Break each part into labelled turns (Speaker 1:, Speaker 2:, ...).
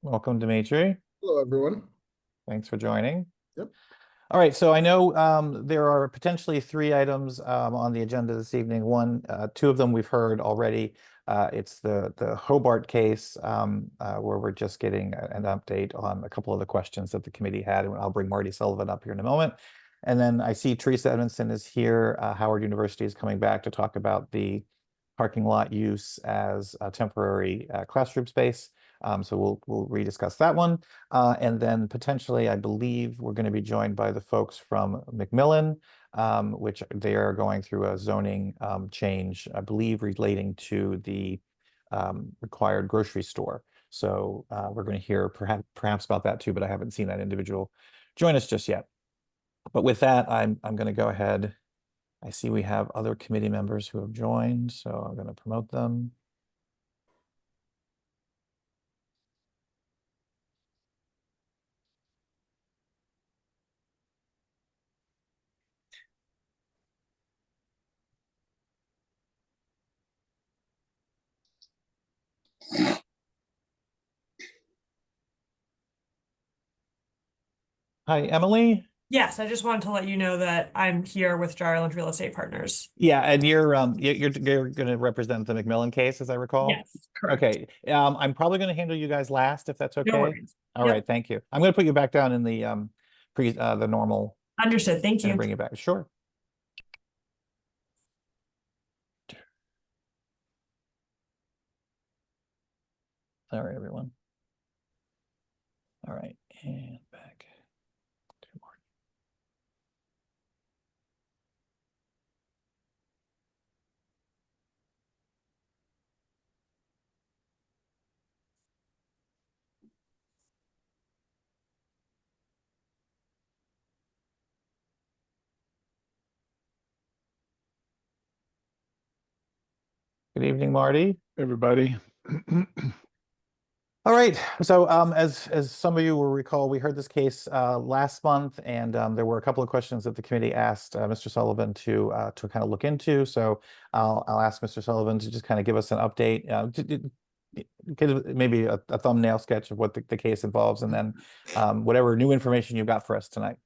Speaker 1: Welcome, Dimitri.
Speaker 2: Hello, everyone.
Speaker 1: Thanks for joining.
Speaker 2: Yep.
Speaker 1: All right, so I know there are potentially three items on the agenda this evening. Two of them we've heard already. It's the Hobart case where we're just getting an update on a couple of the questions that the committee had, and I'll bring Marty Sullivan up here in a moment. And then I see Teresa Edmondson is here. Howard University is coming back to talk about the parking lot use as a temporary classroom space. So we'll rediscuss that one. And then potentially, I believe we're going to be joined by the folks from Macmillan, which they are going through a zoning change, I believe, relating to the required grocery store. So we're going to hear perhaps about that too, but I haven't seen that individual join us just yet. But with that, I'm going to go ahead. I see we have other committee members who have joined, so I'm going to promote them. Hi, Emily.
Speaker 3: Yes, I just wanted to let you know that I'm here with Dry Island Real Estate Partners.
Speaker 1: Yeah, and you're going to represent the Macmillan case, as I recall.
Speaker 3: Yes, correct.
Speaker 1: Okay. I'm probably going to handle you guys last, if that's
Speaker 3: No
Speaker 1: okay.
Speaker 3: worries.
Speaker 1: All
Speaker 3: Yep.
Speaker 1: right, thank you. I'm going to put you back down in the normal
Speaker 3: Understood. Thank
Speaker 1: and
Speaker 3: you.
Speaker 1: bring you back. Sure. All right, everyone. All right, and back to Marty. Good evening, Marty.
Speaker 2: Everybody.
Speaker 1: All right. So, as some of you will recall, we heard this case last month, and there were a couple of questions that the committee asked Mr. Sullivan to kind of look into. So, I'll ask Mr. Sullivan to just kind of give us an update, give maybe a thumbnail sketch of what the case involves, and then whatever new information you got for us tonight.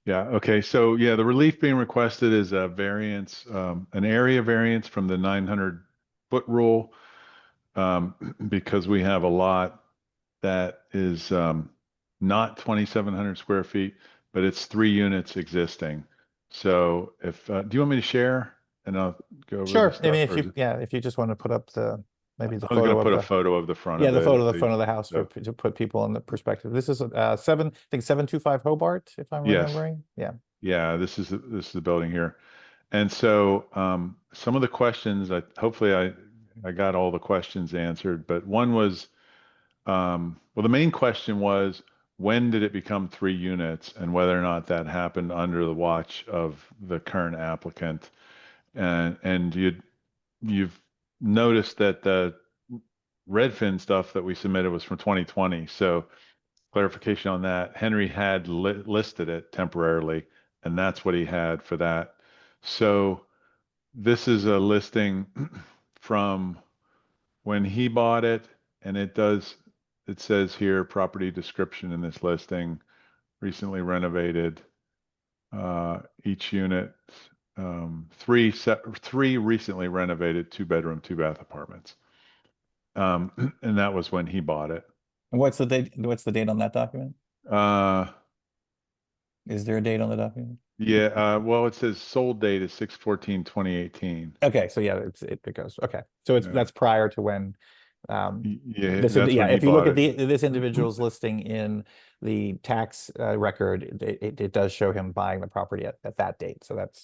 Speaker 2: Yeah, okay. So yeah, the relief being requested is a variance, an area variance from the 900-foot rule, because we have a lot that is not 2,700 square feet, but it's 3 units existing. So if do you want me to share and I'll go over the
Speaker 1: Sure. I
Speaker 2: stuff?
Speaker 1: mean, if you just want to put up maybe the
Speaker 2: I was going
Speaker 1: photo
Speaker 2: to
Speaker 1: of
Speaker 2: put a
Speaker 1: the
Speaker 2: photo of the front
Speaker 1: yeah,
Speaker 2: of
Speaker 1: the
Speaker 2: it.
Speaker 1: photo of the front of the house
Speaker 2: So,
Speaker 1: to put people in the perspective. This is I think 725 Hobart, if I'm
Speaker 2: yes.
Speaker 1: remembering. Yeah.
Speaker 2: Yeah, this is the building here. And so some of the questions, hopefully I got all the questions answered, but one was, well, the main question was, when did it become 3 units and whether or not that happened under the watch of the current applicant. And you've noticed that the Redfin stuff that we submitted was from 2020. So clarification on that, Henry had listed it temporarily, and that's what he had for that. So this is a listing from when he bought it, and it says here, property description in this listing, recently renovated, each unit, three recently renovated 2-bedroom, 2-bath apartments. And that was when he bought it.
Speaker 1: And what's the date? What's the date on that document?
Speaker 2: Uh,
Speaker 1: Is there a date on the document?
Speaker 2: yeah, well, it says sold date is 6/14/2018.
Speaker 1: Okay, so yeah, it goes. Okay, so
Speaker 2: Yeah.
Speaker 1: that's prior to when
Speaker 2: Yeah, that's when he
Speaker 1: if you look
Speaker 2: bought
Speaker 1: at
Speaker 2: it.
Speaker 1: this individual's listing in the tax record, it does show him buying the property at that date. So that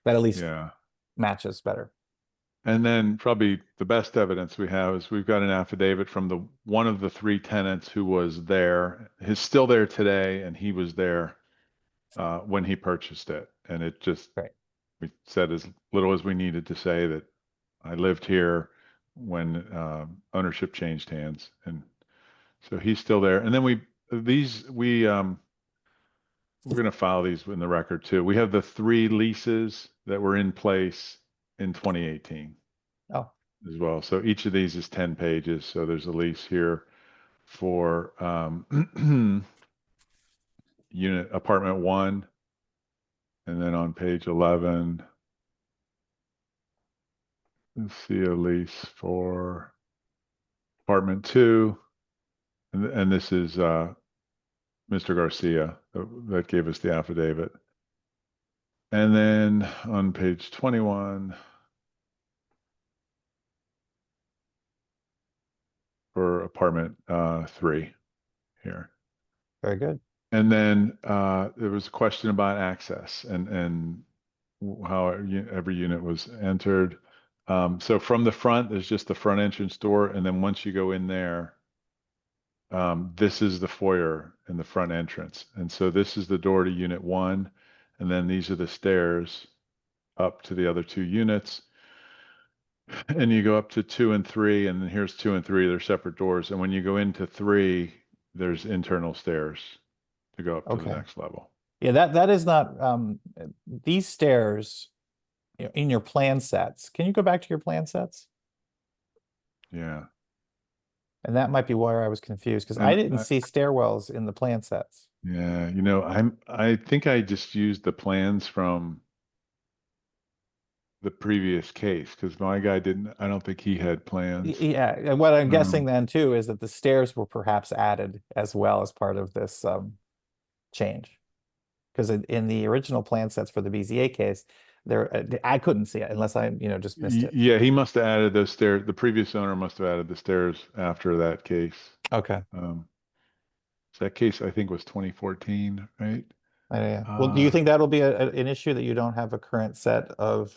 Speaker 1: at least
Speaker 2: Yeah.
Speaker 1: matches better.
Speaker 2: And then probably the best evidence we have is we've got an affidavit from one of the 3 tenants who was there. He's still there today, and he was there when he purchased it. And it just,
Speaker 1: Right.
Speaker 2: we said as little as we needed to say that I lived here when ownership changed hands. And so he's still there. And then we're going to file these in the record too. We have the 3 leases that were in place in 2018
Speaker 1: Oh,
Speaker 2: as well. So each of these is 10 pages. So there's a lease here for unit apartment 1. And then on page 11, let's see a lease for apartment 2. And this is Mr. Garcia that gave us the affidavit. And then on page 21, for apartment 3 here.
Speaker 1: Very good.
Speaker 2: And then there was a question about access and how every unit was entered. So from the front, there's just the front entrance door. And then once you go in there, this is the foyer in the front entrance. And so this is the door to unit 1. And then these are the stairs up to the other 2 units. And you go up to 2 and 3, and then here's 2 and 3, they're separate doors. And when you go into 3, there's internal stairs to go up to the
Speaker 1: Okay.
Speaker 2: next level.
Speaker 1: Yeah, that is not these stairs, you know, in your plan sets. Can you go back to your plan sets?
Speaker 2: Yeah.
Speaker 1: And that might be why I was confused, because I
Speaker 2: And
Speaker 1: didn't see stairwells in the plan sets.
Speaker 2: yeah, I think I just used the plans from the previous case because my guy I don't think he had plans.
Speaker 1: Yeah, and what I'm guessing then too is that the stairs were perhaps added as well as part of this change. Because in the original plan sets for the BZA case, I couldn't see it unless I, just missed it.
Speaker 2: Yeah, he must have added those stairs. The previous owner must have added the stairs after that case.
Speaker 1: Okay.
Speaker 2: So that case I think was 2014, right?
Speaker 1: Yeah. Well, do you think that'll be an issue that you don't have a current set of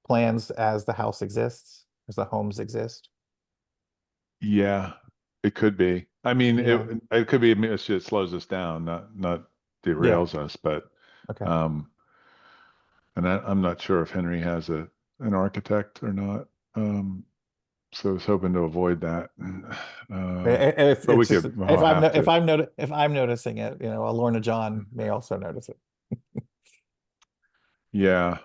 Speaker 1: plans as the house exists, as the homes exist?
Speaker 2: Yeah, it could be. I mean,
Speaker 1: Yeah.
Speaker 2: it could be it slows us down, not
Speaker 1: Yeah.
Speaker 2: derails us, but
Speaker 1: Okay.
Speaker 2: and I'm not sure if Henry has an architect or not. So I was hoping to avoid that.
Speaker 1: If
Speaker 2: But we
Speaker 1: it's just
Speaker 2: could, we'll have
Speaker 1: if
Speaker 2: to.
Speaker 1: I'm noticing it, Lorna John may also notice it.
Speaker 2: Yeah.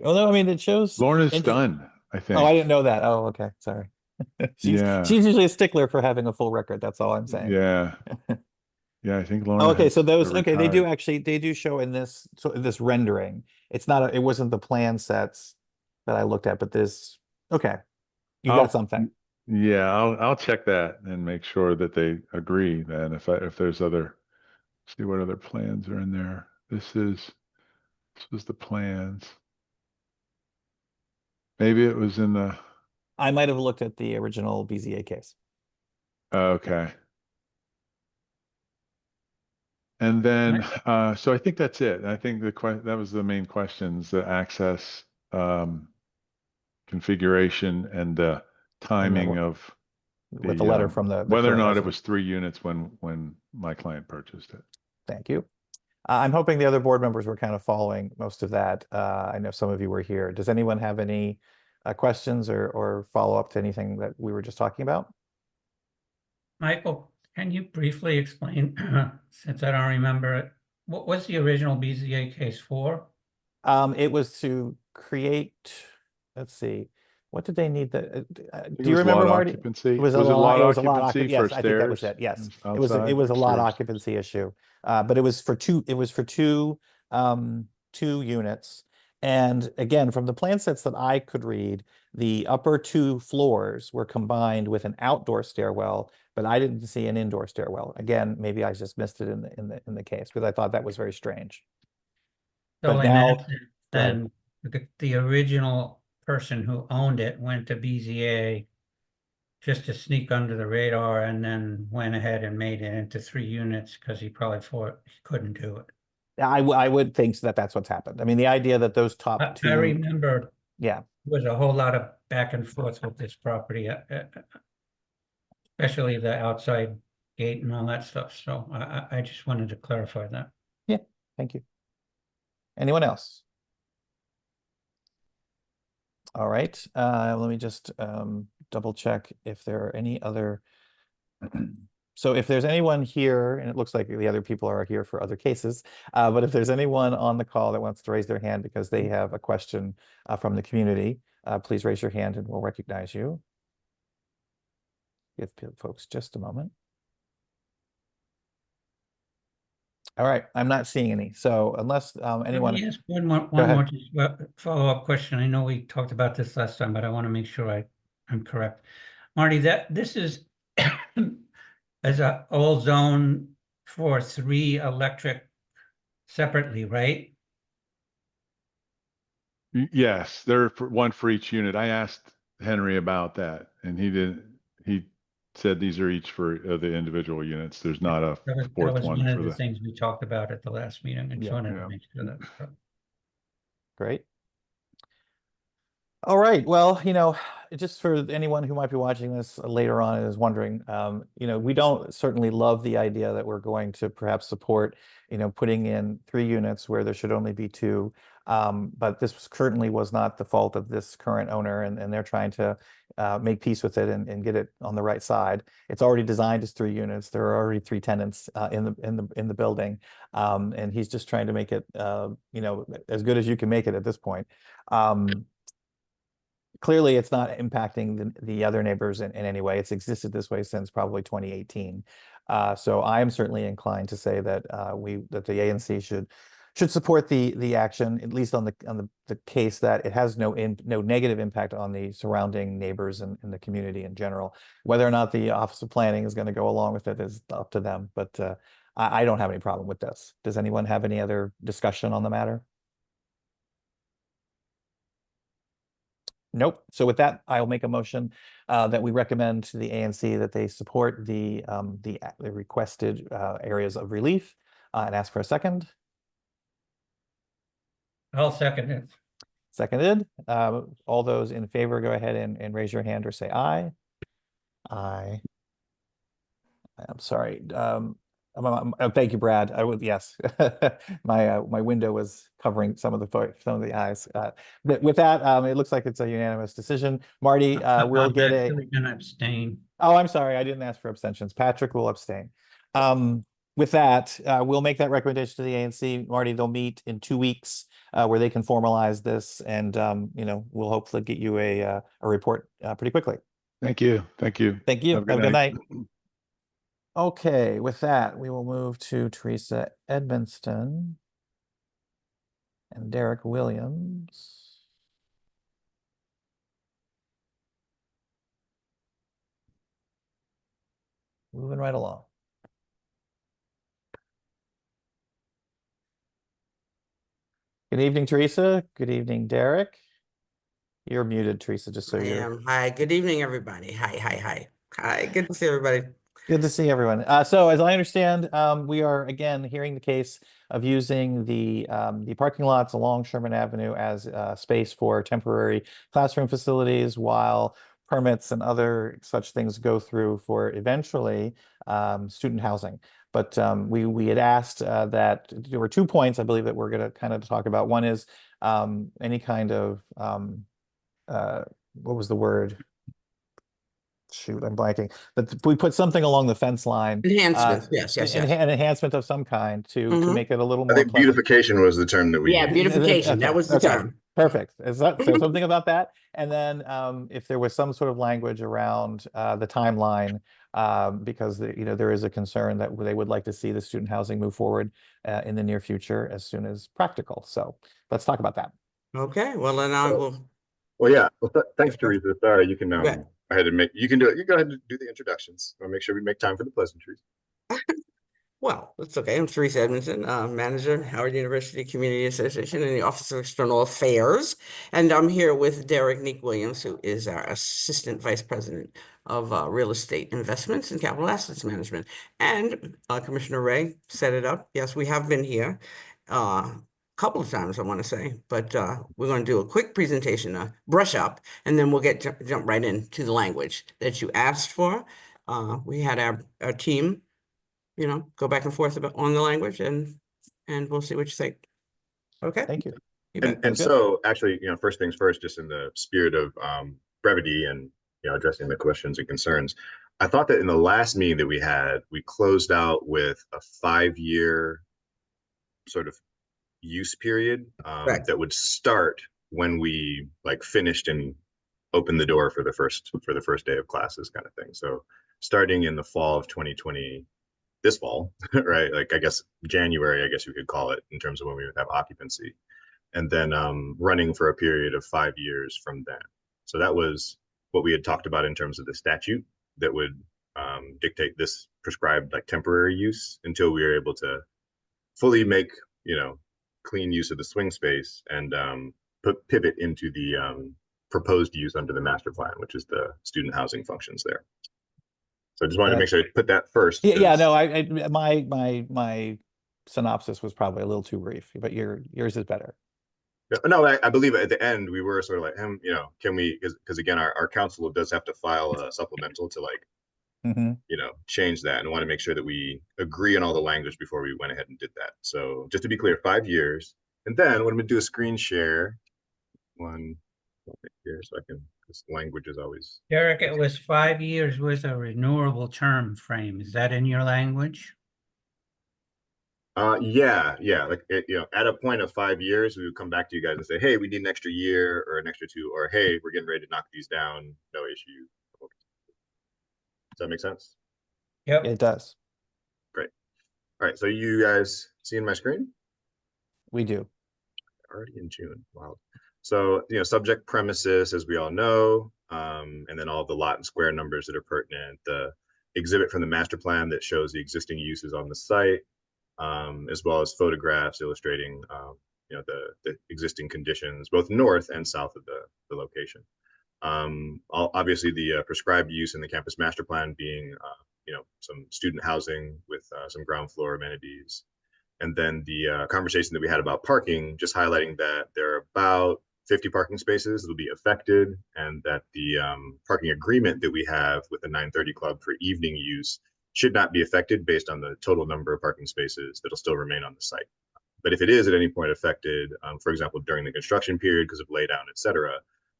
Speaker 1: Although I mean it shows
Speaker 2: Lorna's done, I
Speaker 1: Oh, I
Speaker 2: think.
Speaker 1: didn't know that. Oh, okay. Sorry.
Speaker 2: Yeah.
Speaker 1: She's usually a stickler for having a full record. That's all I'm saying.
Speaker 2: Yeah. Yeah, I think
Speaker 1: Oh,
Speaker 2: Lorna
Speaker 1: okay, so
Speaker 2: has
Speaker 1: those
Speaker 2: retired.
Speaker 1: they do show in this rendering. It's not it wasn't the plan sets that I looked at, but this okay. You got
Speaker 2: I'll
Speaker 1: something.
Speaker 2: yeah, I'll check that and make sure that they agree then if there's see what other plans are in there. This was the plans. Maybe it was in the
Speaker 1: I might have looked at the original BZA case.
Speaker 2: okay. And then so I think that's it. I think that was the main questions, the access configuration and the
Speaker 1: And
Speaker 2: timing
Speaker 1: then
Speaker 2: of
Speaker 1: with the
Speaker 2: the
Speaker 1: letter from the
Speaker 2: whether or
Speaker 1: current
Speaker 2: not it
Speaker 1: resident.
Speaker 2: was 3 units when my client purchased it.
Speaker 1: Thank you. I'm hoping the other board members were kind of following most of that. I know some of you were here. Does anyone have any questions or follow up to anything that we were just talking about?
Speaker 4: Michael, can you briefly explain, since I don't remember it, what was the original BZA case for?
Speaker 1: It was to create, let's see, what did they need
Speaker 2: It
Speaker 1: do you
Speaker 2: was
Speaker 1: remember,
Speaker 2: lot
Speaker 1: Marty?
Speaker 2: occupancy.
Speaker 1: It was
Speaker 2: Was it lot
Speaker 1: it was a lot
Speaker 2: occupancy for
Speaker 1: yes, I think that was
Speaker 2: stairs
Speaker 1: it. Yes.
Speaker 2: outside
Speaker 1: It was a lot
Speaker 2: exterior?
Speaker 1: occupancy issue. But it was for two units. And again, from the plan sets that I could read, the upper 2 floors were combined with an outdoor stairwell, but I didn't see an indoor stairwell. Again, maybe I just missed it in the case because I thought that was very strange.
Speaker 4: So
Speaker 1: But
Speaker 4: in
Speaker 1: now,
Speaker 4: that sense,
Speaker 1: go ahead.
Speaker 4: then the original person who owned it went to BZA just to sneak under the radar and then went ahead and made it into 3 units because he probably thought he couldn't do it.
Speaker 1: I would think that that's what's happened. I mean, the idea that those top
Speaker 4: I
Speaker 1: 2,
Speaker 4: remember
Speaker 1: yeah,
Speaker 4: there was a whole lot of back and forth with this property, especially the outside gate and all that stuff. So I just wanted to clarify that.
Speaker 1: yeah, thank you. Anyone else? All right, let me just double check if there are any other. So if there's anyone here, and it looks like the other people are here for other cases, but if there's anyone on the call that wants to raise their hand because they have a question from the community, please raise your hand and we'll recognize you. Give folks just a moment. All right, I'm not seeing any. So unless
Speaker 4: Let
Speaker 1: anyone,
Speaker 4: me ask
Speaker 1: go
Speaker 4: one
Speaker 1: ahead.
Speaker 4: more follow-up question. I know we talked about this last time, but I want to make sure I'm correct. Marty, this is as a old zone for 3 electric separately, right?
Speaker 2: Yes, they're one for each unit. I asked Henry about that, and he said these are each for the individual units. There's not a
Speaker 4: That
Speaker 2: fourth
Speaker 4: was
Speaker 2: one
Speaker 4: one of
Speaker 2: for
Speaker 4: the
Speaker 2: the,
Speaker 4: things we talked about at the last meeting. I just wanted to
Speaker 2: yeah.
Speaker 4: make sure that was correct.
Speaker 1: Great. All right. Well, just for anyone who might be watching this later on and is wondering, we don't certainly love the idea that we're going to perhaps support, putting in 3 units where there should only be 2. But this certainly was not the fault of this current owner, and they're trying to make peace with it and get it on the right side. It's already designed as 3 units. There are already 3 tenants in the building, and he's just trying to make it, as good as you can make it at this point. Clearly it's not impacting the other neighbors in any way. It's existed this way since probably 2018. So I am certainly inclined to say that that the ANC should support the action, at least on the case that it has no negative impact on the surrounding neighbors and the community in general. Whether or not the Office of Planning is going to go along with it is up to them. But I don't have any problem with this. Does anyone have any other discussion on the matter? Nope. So with that, I'll make a motion that we recommend to the ANC that they support the requested areas of relief and ask for a second.
Speaker 4: I'll second it.
Speaker 1: Seconded. All those in favor, go ahead and raise your hand or say aye. Aye. I'm sorry. Thank you, Brad. I would, yes. My window was covering some of the eyes. With that, it looks like it's a unanimous decision. Marty, we'll get a.
Speaker 4: Actually gonna abstain.
Speaker 1: Oh, I'm sorry. I didn't ask for abstentions. Patrick will abstain. With that, we'll make that recommendation to the ANC. Marty, they'll meet in 2 weeks where they can formalize this, and we'll hopefully get you a report pretty quickly.
Speaker 2: Thank you. Thank you.
Speaker 1: Thank you.
Speaker 2: Have
Speaker 1: Have a good night. Okay, with that, we will move to Teresa Edmonston and Derek Williams. Moving right along. Good evening, Teresa. Good evening, Derek. You're muted, Teresa, just so
Speaker 5: I
Speaker 1: you're.
Speaker 5: am. Hi, good evening, everybody. Hi. Hi, good to see everybody.
Speaker 1: Good to see everyone. So as I understand, we are again hearing the case of using the parking lots along Sherman Avenue as space for temporary classroom facilities while permits and other such things go through for eventually student housing. But we had asked that there were 2 points I believe that we're going to kind of talk about. One is any kind of what was the word? Shoot, I'm blanking. But we put something along the fence line.
Speaker 5: Enhancements, yes.
Speaker 1: An enhancement of some kind to
Speaker 5: Mhm.
Speaker 1: make it a little
Speaker 6: I
Speaker 1: more
Speaker 6: think
Speaker 1: pleasant.
Speaker 6: beautification was the term that we
Speaker 5: Yeah,
Speaker 6: used.
Speaker 5: beautification, that was the
Speaker 1: Okay,
Speaker 5: term.
Speaker 1: perfect. Is that so? Something about that, and then if there was some sort of language around the timeline, because there is a concern that they would like to see the student housing move forward in the near future as soon as practical. So let's talk about that.
Speaker 5: Okay, well, then I will.
Speaker 6: Well, yeah. Well, thanks,
Speaker 5: If you're-
Speaker 6: Teresa. Sorry, you can
Speaker 5: Go ahead.
Speaker 6: go ahead and you can do it. You go ahead and do the introductions. I'll make sure we make time for the pleasantries.
Speaker 5: Well, it's okay. I'm Teresa Edmondson, manager, Howard University Community Association in the Office of External Affairs. And I'm here with Derek Neek Williams, who is our Assistant Vice President of Real Estate Investments and Capital Assets Management. And Commissioner Ray set it up. Yes, we have been here a couple of times, I want to say, but we're going to do a quick presentation, brush up, and then we'll jump right into the language that you asked for. We had our team go back and forth on the language and we'll see what you think. Okay.
Speaker 1: Thank you.
Speaker 6: And so actually, first things first, just in the spirit of brevity and addressing the questions and concerns, I thought that in the last meeting that we had, we closed out with a 5-year sort of use period that would start when we finished in open the door for the first day of classes kind of thing. So starting in the fall of 2020, this fall, right? Like I guess January, I guess you could call it in terms of when we would have occupancy, and then running for a period of 5 years from then. So that was what we had talked about in terms of the statute that would dictate this prescribed like temporary use until we were able to fully make, clean use of the swing space and pivot into the proposed use under the master plan, which is the student housing functions there. So I just wanted to make sure I put that first.
Speaker 1: Yeah, no, my synopsis was probably a little too brief, but yours is better.
Speaker 6: No, I believe at the end we were sort of like, can we, because again, our council does have to file a supplemental to like, change that, and want to make sure that we agree on all the language before we went ahead and did that. So just to be clear, 5 years. And then what I'm gonna do a screen share one here so I can, this language is always.
Speaker 4: Derek, it was 5 years with a renewable term frame. Is that in your language?
Speaker 6: Yeah. Like, at a point of 5 years, we would come back to you guys and say, hey, we need an extra year or an extra 2, or hey, we're getting ready to knock these down. No issue. Does that make sense?
Speaker 4: Yep.
Speaker 1: It does.
Speaker 6: Great. All right. So you guys seeing my screen?
Speaker 1: We do.
Speaker 6: Already in June. Wow. So, subject premises, as we all know, and then all the lot and square numbers that are pertinent, the exhibit from the master plan that shows the existing uses on the site, as well as photographs illustrating, the existing conditions, both north and south of the location. Obviously the prescribed use in the campus master plan being, some student housing with some ground floor amenities. And then the conversation that we had about parking, just highlighting that there are about 50 parking spaces that will be affected, and that the parking agreement that we have with the 930 Club for evening use should not be affected based on the total number of parking spaces that'll still remain on the site. But if it is at any point affected, for example, during the construction period because of laydown, et cetera,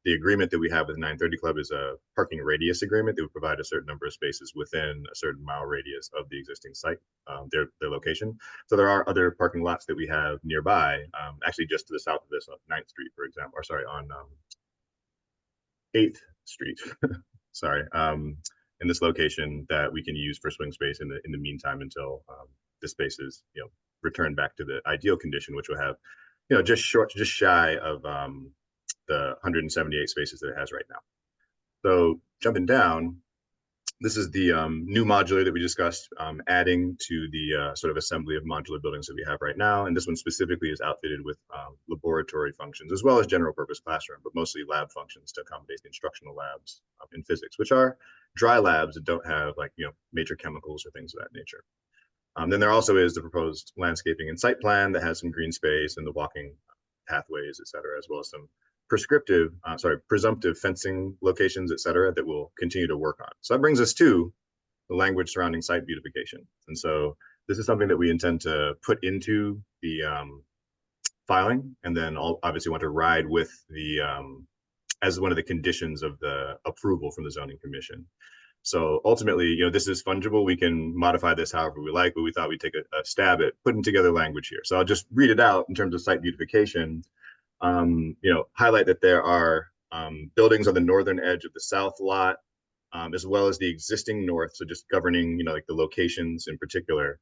Speaker 6: the agreement that we have with 930 Club is a parking radius agreement that would provide a certain number of spaces within a certain mile radius of the existing site, their location. So there are other parking lots that we have nearby, actually just to the south of this on 9th Street, for example, or sorry, on 8th Street, sorry, in this location that we can use for swing space in the meantime until the space is, returned back to the ideal condition, which will have, just shy of the 178 spaces that it has right now. So jumping down, this is the new modular that we discussed, adding to the sort of assembly of modular buildings that we have right now. And this one specifically is outfitted with laboratory functions, as well as general purpose classroom, but mostly lab functions to accommodate the instructional labs in physics, which are dry labs that don't have major chemicals or things of that nature. Then there also is the proposed landscaping and site plan that has some green space and the walking pathways, et cetera, as well as some presumptive fencing locations, et cetera, that we'll continue to work on. So that brings us to the language surrounding site beautification. And so this is something that we intend to put into the filing, and then obviously want to ride with the as one of the conditions of the approval from the zoning commission. So ultimately, this is fungible. We can modify this however we like, but we thought we'd take a stab at putting together language here. So I'll just read it out in terms of site beautification. Highlight that there are buildings on the northern edge of the south lot, as well as the existing north. So just governing, like the locations in particular.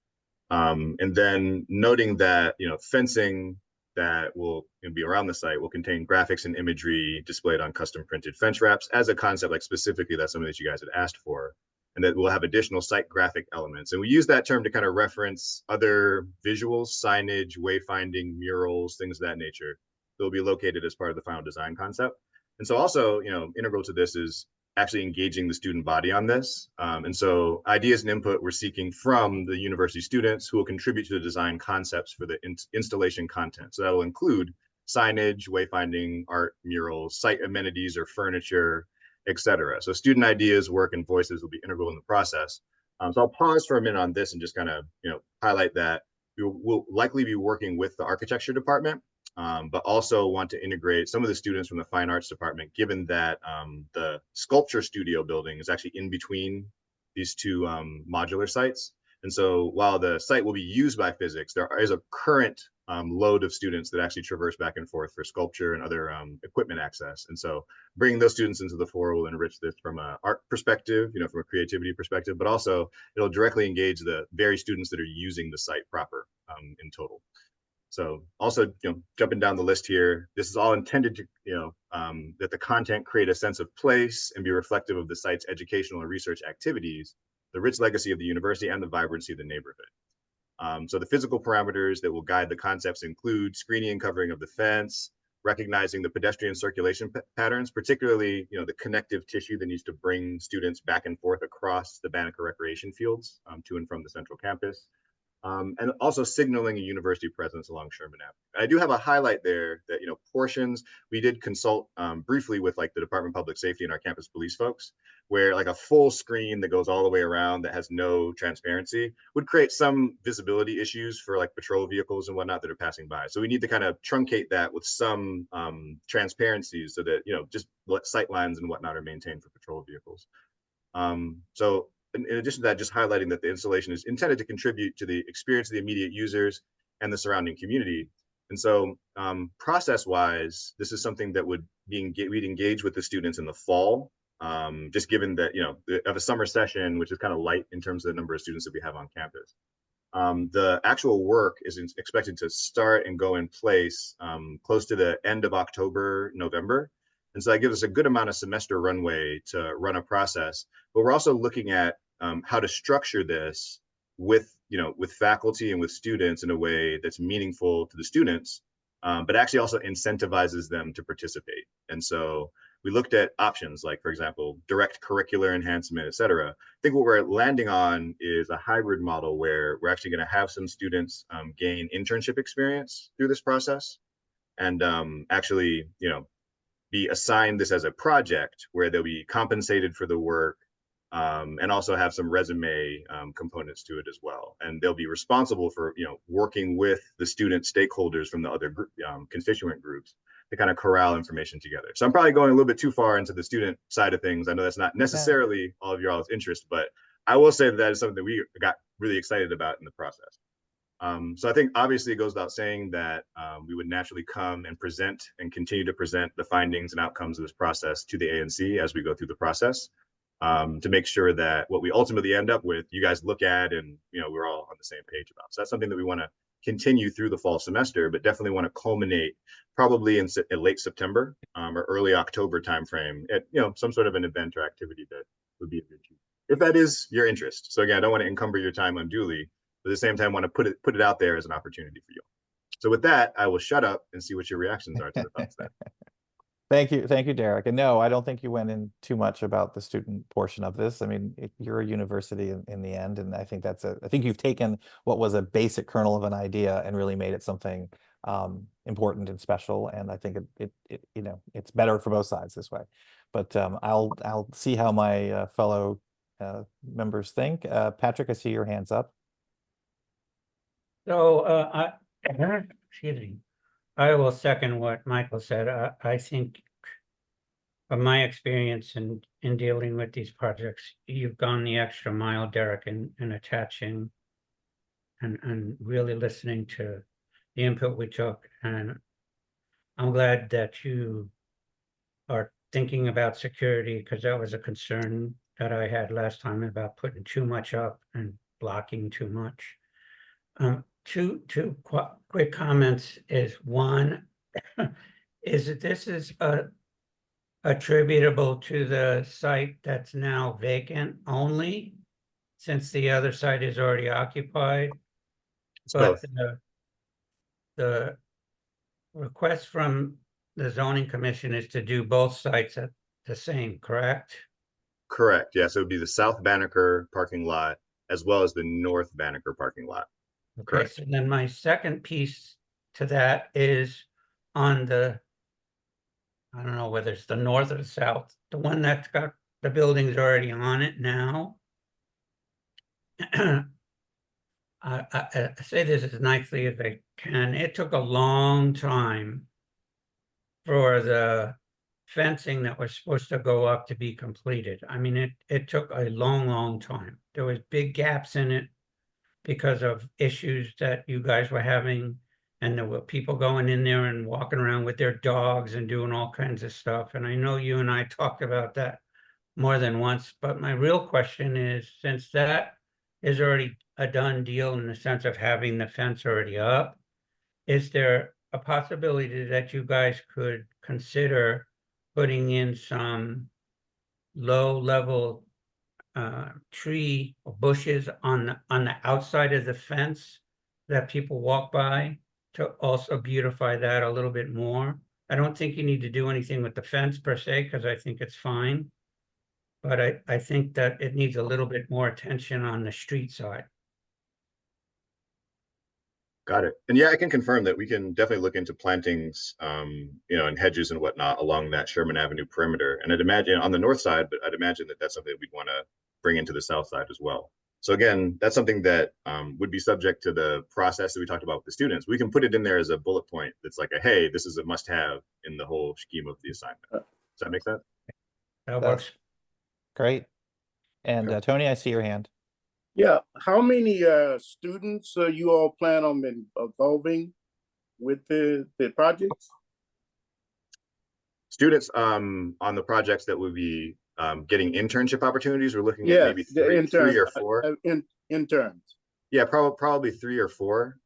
Speaker 6: And then noting that, fencing that will be around the site will contain graphics and imagery displayed on custom printed fence wraps as a concept, like specifically that's something that you guys had asked for, and that we'll have additional site graphic elements. And we use that term to kind of reference other visuals, signage, wayfinding, murals, things of that nature that will be located as part of the final design concept. And so also, integral to this is actually engaging the student body on this. And so ideas and input we're seeking from the university students who will contribute to the design concepts for the installation content. So that will include signage, wayfinding, art, murals, site amenities or furniture, et cetera. So student ideas, work, and voices will be integral in the process. So I'll pause for a minute on this and just kind of, highlight that we'll likely be working with the architecture department, but also want to integrate some of the students from the fine arts department, given that the sculpture studio building is actually in between these two modular sites. And so while the site will be used by physics, there is a current load of students that actually traverse back and forth for sculpture and other equipment access. And so bringing those students into the fore will enrich this from an art perspective, from a creativity perspective, but also it'll directly engage the very students that are using the site proper in total. So also, jumping down the list here, this is all intended to, that the content create a sense of place and be reflective of the site's educational and research activities, the rich legacy of the university, and the vibrancy of the neighborhood. So the physical parameters that will guide the concepts include screening and covering of the fence, recognizing the pedestrian circulation patterns, particularly, the connective tissue that needs to bring students back and forth across the Banneker recreation fields to and from the central campus. And also signaling a university presence along Sherman Avenue. I do have a highlight there that, portions, we did consult briefly with like the Department of Public Safety and our campus police folks, where like a full screen that goes all the way around that has no transparency would create some visibility issues for like patrol vehicles and whatnot that are passing by. So we need to kind of truncate that with some transparency so that, just what sight lines and whatnot are maintained for patrol vehicles. So in addition to that, just highlighting that the installation is intended to contribute to the experience of the immediate users and the surrounding community. And so process-wise, this is something that we'd engage with the students in the fall, just given that, of a summer session, which is kind of light in terms of the number of students that we have on campus. The actual work is expected to start and go in place close to the end of October, November. And so that gives us a good amount of semester runway to run a process. But we're also looking at how to structure this with faculty and with students in a way that's meaningful to the students, but actually also incentivizes them to participate. And so we looked at options like, for example, direct curricular enhancement, et cetera. I think what we're landing on is a hybrid model where we're actually going to have some students gain internship experience through this process and actually, be assigned this as a project where they'll be compensated for the work and also have some resume components to it as well. And they'll be responsible for, working with the student stakeholders from the other constituent groups to kind of corral information together. So I'm probably going a little bit too far into the student side of things. I know that's not necessarily all of y'all's interest, but I will say that is something that we got really excited about in the process. So I think obviously it goes without saying that we would naturally come and present and continue to present the findings and outcomes of this process to the ANC as we go through the process to make sure that what we ultimately end up with, you guys look at and, we're all on the same page about. So that's something that we want to continue through the fall semester, but definitely want to culminate probably in late September or early October timeframe at, some sort of an event or activity that would be a good choice, if that is your interest. So again, I don't want to encumber your time unduly, but at the same time, want to put it out there as an opportunity for you. So with that, I will shut up and see what your reactions are to the thoughts there.
Speaker 1: Thank you, Derek. And no, I don't think you went in too much about the student portion of this. I mean, you're a university in the end, and I think I think you've taken what was a basic kernel of an idea and really made it something important and special. And I think it it's better for both sides this way. But I'll see how my fellow members think. Patrick, I see your hands up.
Speaker 4: So excuse me. I will second what Michael said. I think from my experience in dealing with these projects, you've gone the extra mile, Derek, in attaching and really listening to the input we took. And I'm glad that you are thinking about security, because that was a concern that I had last time about putting too much up and blocking too much. Two quick comments is one, is that this is attributable to the site that's now vacant only, since the other site is already occupied. But the request from the zoning commission is to do both sites at the same, correct?
Speaker 6: Correct. Yeah. So it would be the South Banneker parking lot as well as the North Banneker parking lot.
Speaker 4: Okay,
Speaker 6: Correct.
Speaker 4: so then my second piece to that is on the, I don't know whether it's the north or the south, the one that's got the buildings already on it now. I say this as nicely as I can. It took a long time for the fencing that was supposed to go up to be completed. I mean, it took a long time. There was big gaps in it because of issues that you guys were having And there were people going in there and walking around with their dogs and doing all kinds of stuff. And I know you and I talked about that more than once, but my real question is, since that is already a done deal in the sense of having the fence already up, is there a possibility that you guys could consider putting in some low-level tree or bushes on the outside of the fence that people walk by to also beautify that a little bit more? I don't think you need to do anything with the fence per se, because I think it's fine. But I think that it needs a little bit more attention on the street side.
Speaker 6: Got it. And yeah, I can confirm that we can definitely look into plantings, and hedges and whatnot along that Sherman Avenue perimeter. And I'd imagine on the north side, but I'd imagine that that's something that we'd want to bring into the south side as well. So again, that's something that would be subject to the process that we talked about with the students. We can put it in there as a bullet point that's like, hey, this is a must-have in the whole scheme of the assignment. Does that make sense?
Speaker 4: That
Speaker 1: That's
Speaker 4: works.
Speaker 1: great. And
Speaker 6: Okay.
Speaker 1: Tony, I see your hand.
Speaker 7: Yeah, how many students you all plan on involving with the projects?
Speaker 6: Students on the projects that would be getting internship opportunities, we're looking at
Speaker 7: Yes,
Speaker 6: maybe
Speaker 7: the
Speaker 6: three
Speaker 7: interns,
Speaker 6: or four.
Speaker 7: interns.
Speaker 6: Yeah, probably 3 or 4,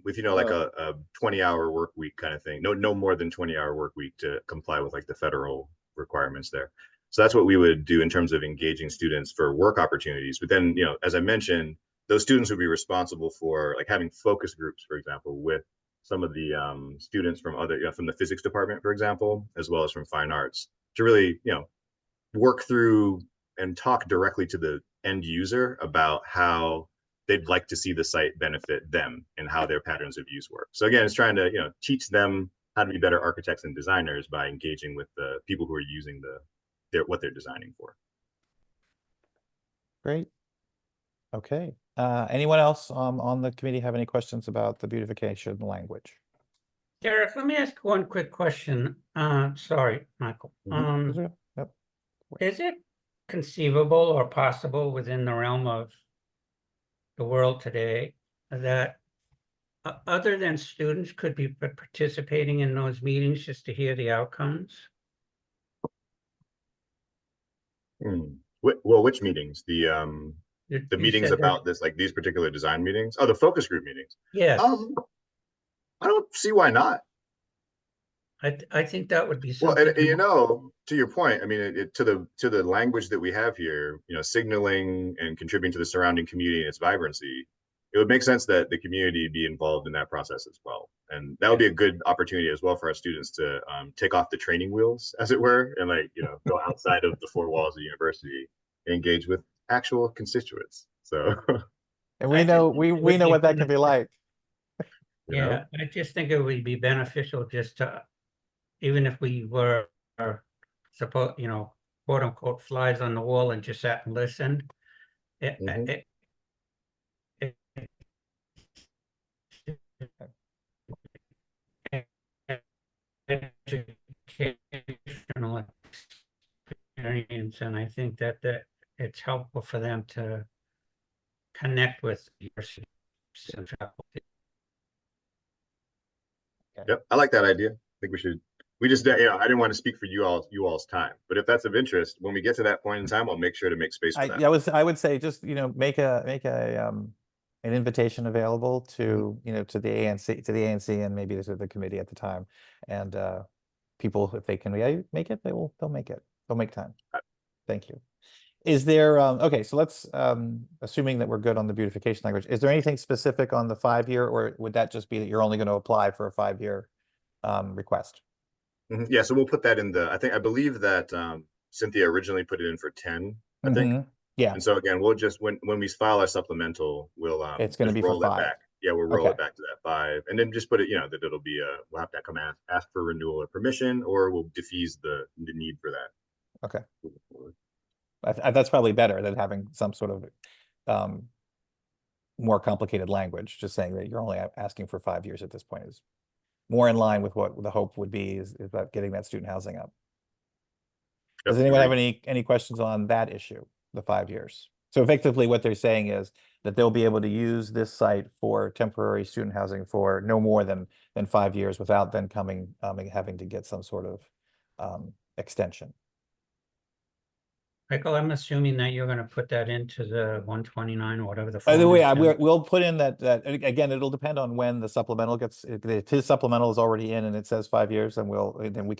Speaker 6: with like
Speaker 7: Oh.
Speaker 6: a 20-hour work week kind of thing. No more than 20-hour work week to comply with like the federal requirements there. So that's what we would do in terms of engaging students for work opportunities. But then, as I mentioned, those students would be responsible for like having focus groups, for example, with some of the students from from the physics department, for example, as well as from fine arts, to really, work through and talk directly to the end user about how they'd like to see the site benefit them and how their patterns of use work. So again, it's trying to, teach them how to be better architects and designers by engaging with the people who are using what they're designing for.
Speaker 1: Great. Okay. Anyone else on the committee have any questions about the beautification language?
Speaker 4: Derek, let me ask one quick question. Sorry, Michael.
Speaker 1: Yep.
Speaker 4: Is it conceivable or possible within the realm of the world today that other than students could be participating in those meetings just to hear the outcomes?
Speaker 6: Well, which meetings? The
Speaker 4: You
Speaker 6: meetings
Speaker 4: said that-
Speaker 6: about this, like these particular design meetings? Oh, the focus group meetings.
Speaker 4: Yes,
Speaker 6: I don't see why not.
Speaker 4: I think that would be
Speaker 6: Well,
Speaker 4: something.
Speaker 6: and to your point, I mean, to the language that we have here, signaling and contributing to the surrounding community and its vibrancy, it would make sense that the community be involved in that process as well. And that would be a good opportunity as well for our students to take off the training wheels, as it were, and go outside of the four walls of the university and engage with actual constituents. So,
Speaker 1: And
Speaker 4: I
Speaker 1: we know
Speaker 4: just think it
Speaker 1: we
Speaker 4: would
Speaker 1: know
Speaker 4: be
Speaker 1: what that can be like.
Speaker 4: Yeah, I just think it would be beneficial just to, even if we were suppose, quote unquote, flies on the wall and just sat and listened. It, educational experience, and I think that it's helpful for them to connect with your students and faculty.
Speaker 6: Yep, I like that idea. I think we just, I didn't want to speak for you all's time, but if that's of interest, when we get to that point in time, I'll make sure to make space for that.
Speaker 1: I would say just, make an invitation available to, to the ANC and maybe to the committee at the time. And people, if they can make it, they'll make it. They'll make time. Thank you. Is there, okay, so let's, assuming that we're good on the beautification language, is there anything specific on the 5-year, or would that just be that you're only going to apply for a 5-year request?
Speaker 6: Yeah, so we'll put that in I believe that Cynthia originally put it in for 10, I think.
Speaker 1: Yeah,
Speaker 6: And so again, we'll just, when we file our supplemental, we'll
Speaker 1: it's going to
Speaker 6: just
Speaker 1: be for
Speaker 6: roll that
Speaker 1: 5.
Speaker 6: back. Yeah, we'll roll
Speaker 1: Okay.
Speaker 6: it back to that 5, and then just put it, that it'll be we'll have to come ask for renewal or permission, or we'll defease the need for that.
Speaker 1: Okay. That's probably better than having some sort of more complicated language. Just saying that you're only asking for 5 years at this point is more in line with what the hope would be is about getting that student housing up. Does anyone have any questions on that issue, the 5 years? So effectively what they're saying is that they'll be able to use this site for temporary student housing for no more than 5 years without then having to get some sort of extension.
Speaker 4: Michael, I'm assuming that you're gonna put that into the 129 or whatever the
Speaker 1: By the
Speaker 4: form
Speaker 1: way,
Speaker 4: is.
Speaker 1: we'll put in that again, it'll depend on when the supplemental gets, if his supplemental is already in and it says 5 years, then we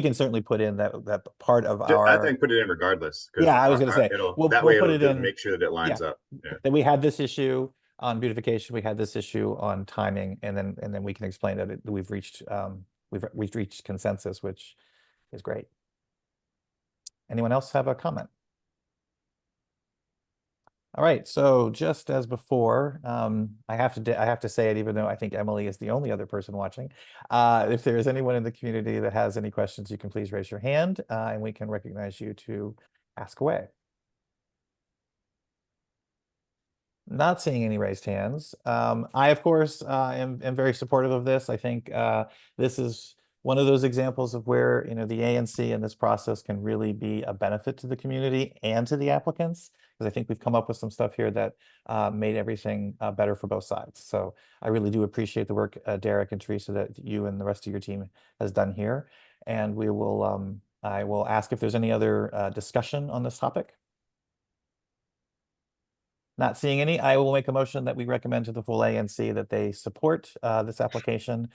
Speaker 1: can certainly put in that part of
Speaker 6: I
Speaker 1: our,
Speaker 6: think put it in regardless, because
Speaker 1: yeah, I was gonna say,
Speaker 6: it'll,
Speaker 1: we'll
Speaker 6: that way
Speaker 1: put
Speaker 6: it'll
Speaker 1: it
Speaker 6: just
Speaker 1: in.
Speaker 6: make sure that it lines
Speaker 1: Yeah.
Speaker 6: up. Yeah.
Speaker 1: That we had this issue on beautification, we had this issue on timing, and then we can explain that we've reached consensus, which is great. Anyone else have a comment? All right, so just as before, I have to say it, even though I think Emily is the only other person watching. If there is anyone in the community that has any questions, you can please raise your hand, and we can recognize you to ask away. Not seeing any raised hands. I, of course, am very supportive of this. I think this is one of those examples of where, the ANC in this process can really be a benefit to the community and to the applicants, because I think we've come up with some stuff here that made everything better for both sides. So I really do appreciate the work, Derek and Teresa, that you and the rest of your team has done here. And I will ask if there's any other discussion on this topic. Not seeing any, I will make a motion that we recommend to the full ANC that they support this application,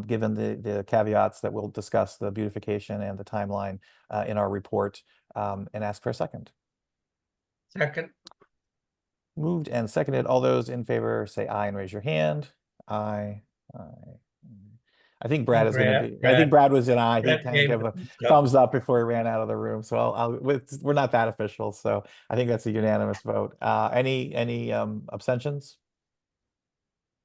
Speaker 1: given the caveats that we'll discuss the beautification and the timeline in our report, and ask for a second.
Speaker 4: Second.
Speaker 1: Moved and seconded. All those in favor say aye and raise your hand. Aye. I think Brad is going to be. I think Brad was an aye. He
Speaker 4: Brad
Speaker 1: kind of
Speaker 4: gave
Speaker 1: gave
Speaker 4: it
Speaker 1: a thumbs up before he ran out of the room. So we're not that official. So I think that's a unanimous vote. Any abstentions?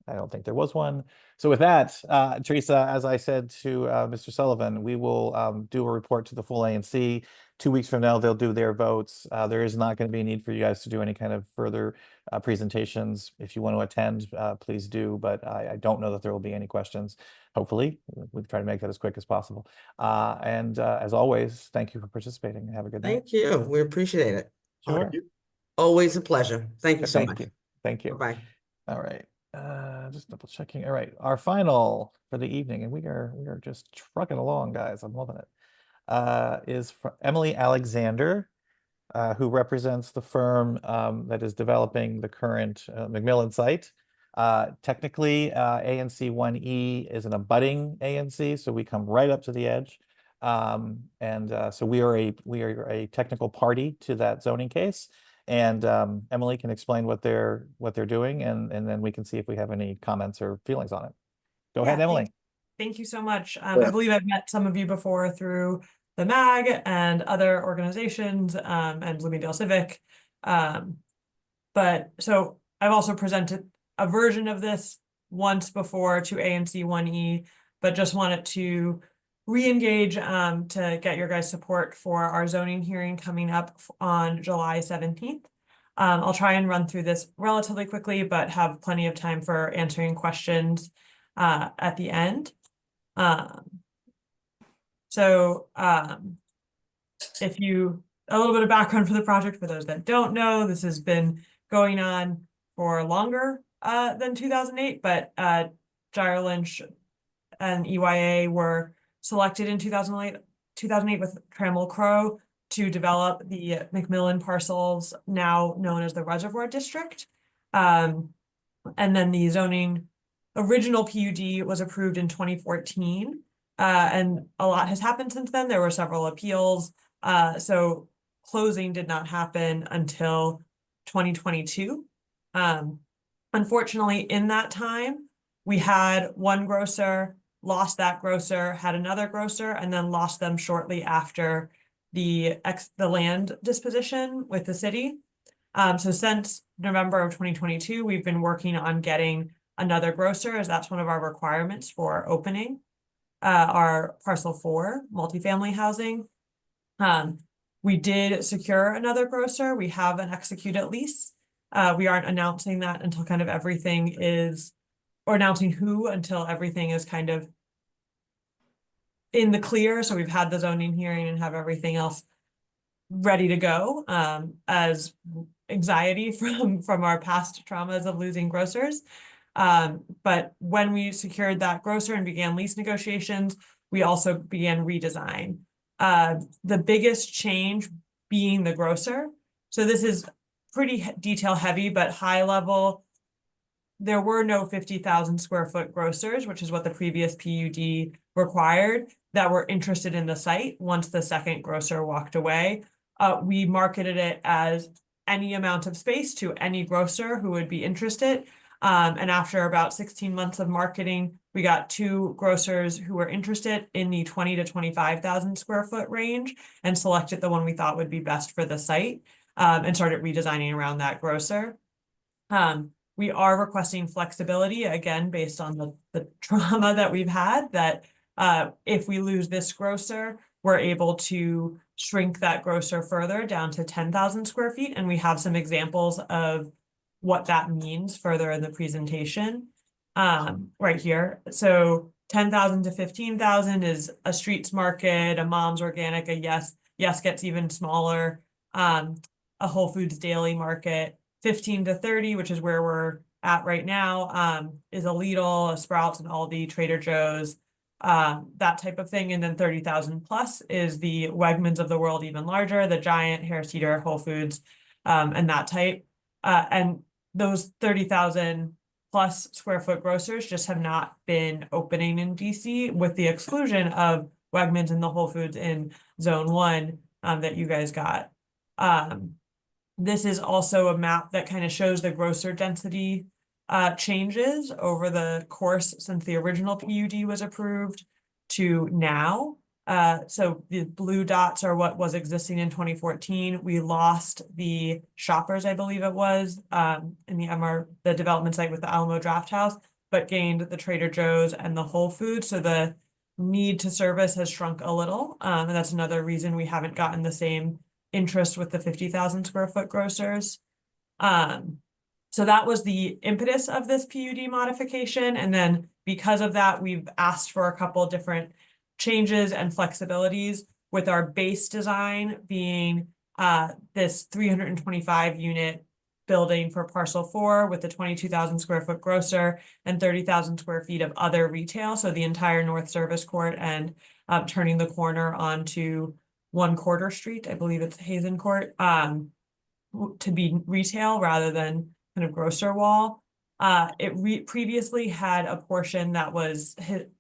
Speaker 1: I don't think there was one. So with that, Teresa, as I said to Mr. Sullivan, we will do a report to the full ANC. 2 weeks from now, they'll do their votes. There is not going to be a need for you guys to do any kind of further presentations. If you want to attend, please do. But I don't know that there will be any questions. Hopefully, we'll try to make that as quick as possible. And as always, thank you for participating. Have a good night.
Speaker 5: Thank you. We appreciate it.
Speaker 1: Sure.
Speaker 5: Always a pleasure. Thank you so much.
Speaker 1: Thank you.
Speaker 5: Bye-bye.
Speaker 1: All right. Just double checking. All right, our final for the evening, and we are just trucking along, guys. I'm loving it. Is from Emily Alexander, who represents the firm that is developing the current McMillan site. Technically, ANC 1E is an abutting ANC, so we come right up to the edge. So we are a technical party to that zoning case. And Emily can explain what they're doing, and then we can see if we have any comments or feelings on it. Go ahead, Emily.
Speaker 3: Thank you so much. I believe I've met some of you before through the MAG and other organizations, and Bloomingdale Civic. But so I've also presented a version of this once before to ANC 1E, but just wanted to re-engage to get your guys' support for our zoning hearing coming up on July 17th. I'll try and run through this relatively quickly, but have plenty of time for answering questions at the end. If you, a little bit of background for the project for those that don't know, this has been going on for longer than 2008, but Gyro Lynch and EYA were selected in 2008 with Trammell Crow to develop the McMillan parcels, now known as the Reservoir District. And then the zoning original PUD was approved in 2014. And a lot has happened since then. There were several appeals. So closing did not happen until 2022. Unfortunately, in that time, we had one grocer, lost that grocer, had another grocer, and then lost them shortly after the land disposition with the city. So since November of 2022, we've been working on getting another grocer, as that's one of our requirements for opening our parcel 4 multifamily housing. We did secure another grocer. We have an executed lease. We aren't announcing that until kind of everything is, or announcing who until everything is kind of in the clear. So we've had the zoning hearing and have everything else ready to go. As anxiety from our past traumas of losing grocers. But when we secured that grocer and began lease negotiations, we also began redesign. The biggest change being the grocer. So this is pretty detail heavy, but high level. There were no 50,000 square foot grocers, which is what the previous PUD required, that were interested in the site once the second grocer walked away. We marketed it as any amount of space to any grocer who would be interested. And after about 16 months of marketing, we got 2 grocers who were interested in the 20 to 25,000 square foot range and selected the one we thought would be best for the site, and started redesigning around that grocer. We are requesting flexibility, again, based on the trauma that we've had, that if we lose this grocer, we're able to shrink that grocer further down to 10,000 square feet. And we have some examples of what that means further in the presentation right here. So 10,000 to 15,000 is a streets market, a Mom's Organic, a Yes gets even smaller, a Whole Foods Daily Market. 15 to 30, which is where we're at right now, is a Lidl, a Sprouts, and Aldi, Trader Joe's, that type of thing. And then 30,000 plus is the Wegmans of the world, even larger, the Giant, Harris Teeter, Whole Foods, and that type. And those 30,000 plus square foot grocers just have not been opening in DC, with the exclusion of Wegmans and the Whole Foods in Zone 1 that you guys got. This is also a map that kind of shows the grocer density changes over the course since the original PUD was approved to now. So the blue dots are what was existing in 2014. We lost the Shoppers, I believe it was, in the development site with the Alamo Draft House, but gained the Trader Joe's and the Whole Foods. So the need to service has shrunk a little. And that's another reason we haven't gotten the same interest with the 50,000 square foot grocers. So that was the impetus of this PUD modification. And then because of that, we've asked for a couple different changes and flexibilities, with our base design being this 325 unit building for parcel 4 with the 22,000 square foot grocer and 30,000 square feet of other retail. So the entire North Service Court and turning the corner onto 1 Quarter Street, I believe it's Hazen Court, to be retail rather than kind of grocer wall. It previously had a portion that was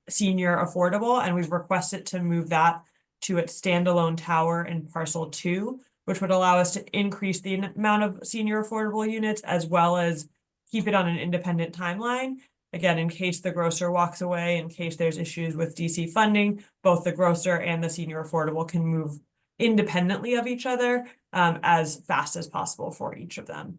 Speaker 3: senior affordable, and we've requested to move that to its standalone tower in parcel 2, which would allow us to increase the amount of senior affordable units as well as keep it on an independent timeline. Again, in case the grocer walks away, in case there's issues with DC funding, both the grocer and the senior affordable can move independently of each other as fast as possible for each of them.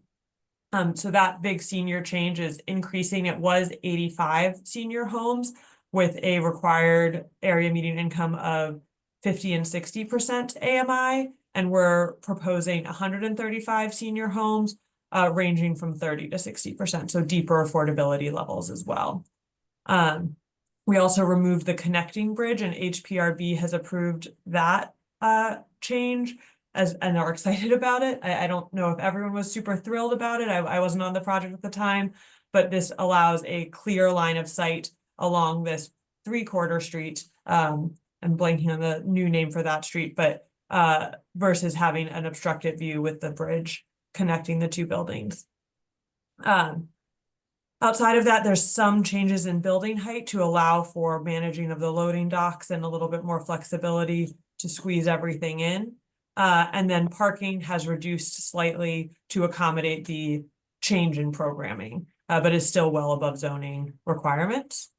Speaker 3: So that big senior change is increasing. It was 85 senior homes with a required area median income of 50 and 60% AMI, and we're proposing 135 senior homes ranging from 30 to 60%, so deeper affordability levels as well. We also removed the connecting bridge, and HPRB has approved that change and are excited about it. I don't know if everyone was super thrilled about it. I wasn't on the project at the time, but this allows a clear line of sight along this 3 Quarter Street. I'm blanking on the new name for that street, but versus having an obstructed view with the bridge connecting the 2 buildings. Outside of that, there's some changes in building height to allow for managing of the loading docks and a little bit more flexibility to squeeze everything in. And then parking has reduced slightly to accommodate the change in programming, but is still well above zoning requirements.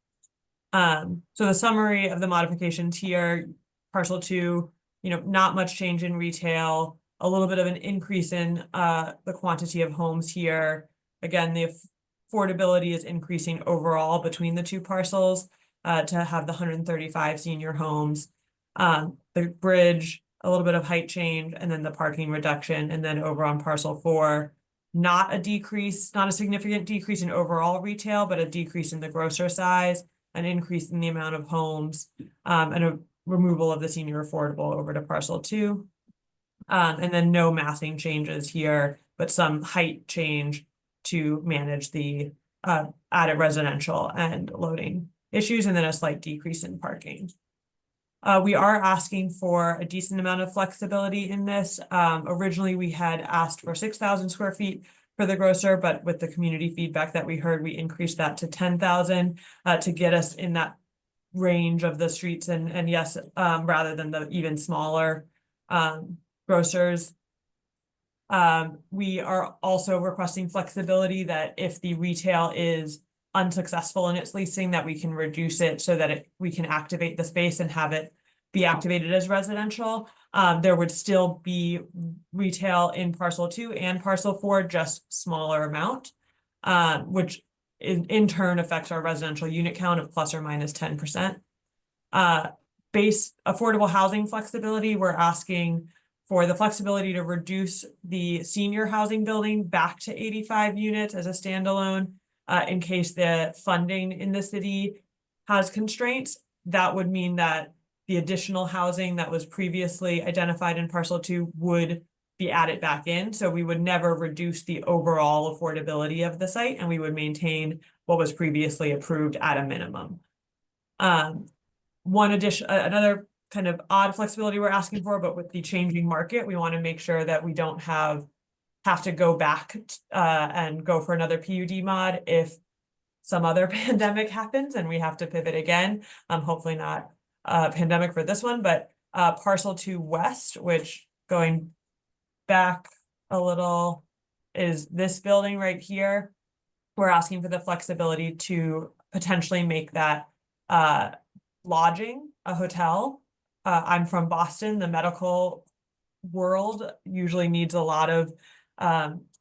Speaker 3: So the summary of the modifications here, parcel 2, not much change in retail, a little bit of an increase in the quantity of homes here. Again, the affordability is increasing overall between the 2 parcels to have the 135 senior homes. The bridge, a little bit of height change, and then the parking reduction. And then over on parcel 4, not a significant decrease in overall retail, but a decrease in the grocer size, an increase in the amount of homes, and a removal of the senior affordable over to parcel 2. And then no massing changes here but some height change to manage the added residential and loading issues, and then a slight decrease in parking. We are asking for a decent amount of flexibility in this. Originally, we had asked for 6,000 square feet for the grocer, but with the community feedback that we heard, we increased that to 10,000 to get us in that range of the streets and yes, rather than the even smaller grocers. We are also requesting flexibility that if the retail is unsuccessful in its leasing, that we can reduce it so that we can activate the space and have it be activated as residential. There would still be retail in parcel 2 and parcel 4, just smaller amount, which in turn affects our residential unit count of plus or minus 10%. Base affordable housing flexibility, we're asking for the flexibility to reduce the senior housing building back to 85 units as a standalone, in case the funding in the city has constraints. That would mean that the additional housing that was previously identified in parcel 2 would be added back in. So we would never reduce the overall affordability of the site, and we would maintain what was previously approved at a minimum. Another kind of odd flexibility we're asking for, but with the changing market, we want to make sure that we don't have to go back and go for another PUD mod if some other pandemic happens and we have to pivot again. Hopefully not pandemic for this one, but parcel 2 west, which going back a little is this building right here. We're asking for the flexibility to potentially make that lodging a hotel. I'm from Boston. The medical world usually needs a lot of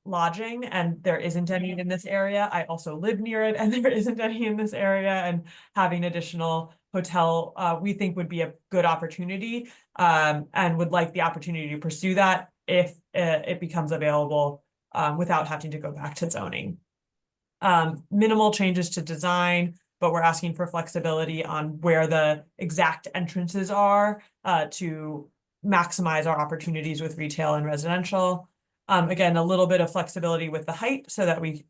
Speaker 3: lodging, and there isn't any in this area. I also live near it, and there isn't any in this area, and having additional hotel we think would be a good opportunity, and would like the opportunity to pursue that if it becomes available without having to go back to zoning. Minimal changes to design, but we're asking for flexibility on where the exact entrances are to maximize our opportunities with retail and residential. Again, a little bit of flexibility with the height so that we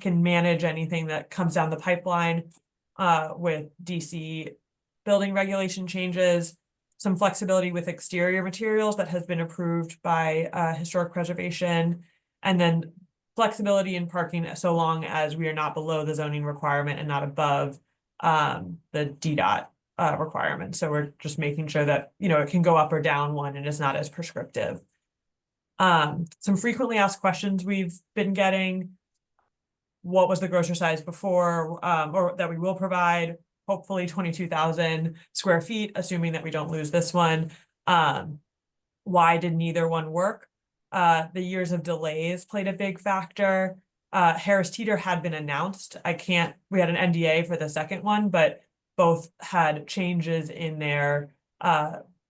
Speaker 3: can manage anything that comes down the pipeline with DC building regulation changes, some flexibility with exterior materials that has been approved by historic preservation, and then flexibility in parking so long as we are not below the zoning requirement and not above the DDOT requirement. So we're just making sure that, it can go up or down one and is not as prescriptive. Some frequently asked questions we've been getting: what was the grocer size before, or that we will provide? Hopefully 22,000 square feet, assuming that we don't lose this one. Why did neither one work? The years of delays played a big factor. Harris Teeter had been announced. We had an NDA for the second one, but both had changes in their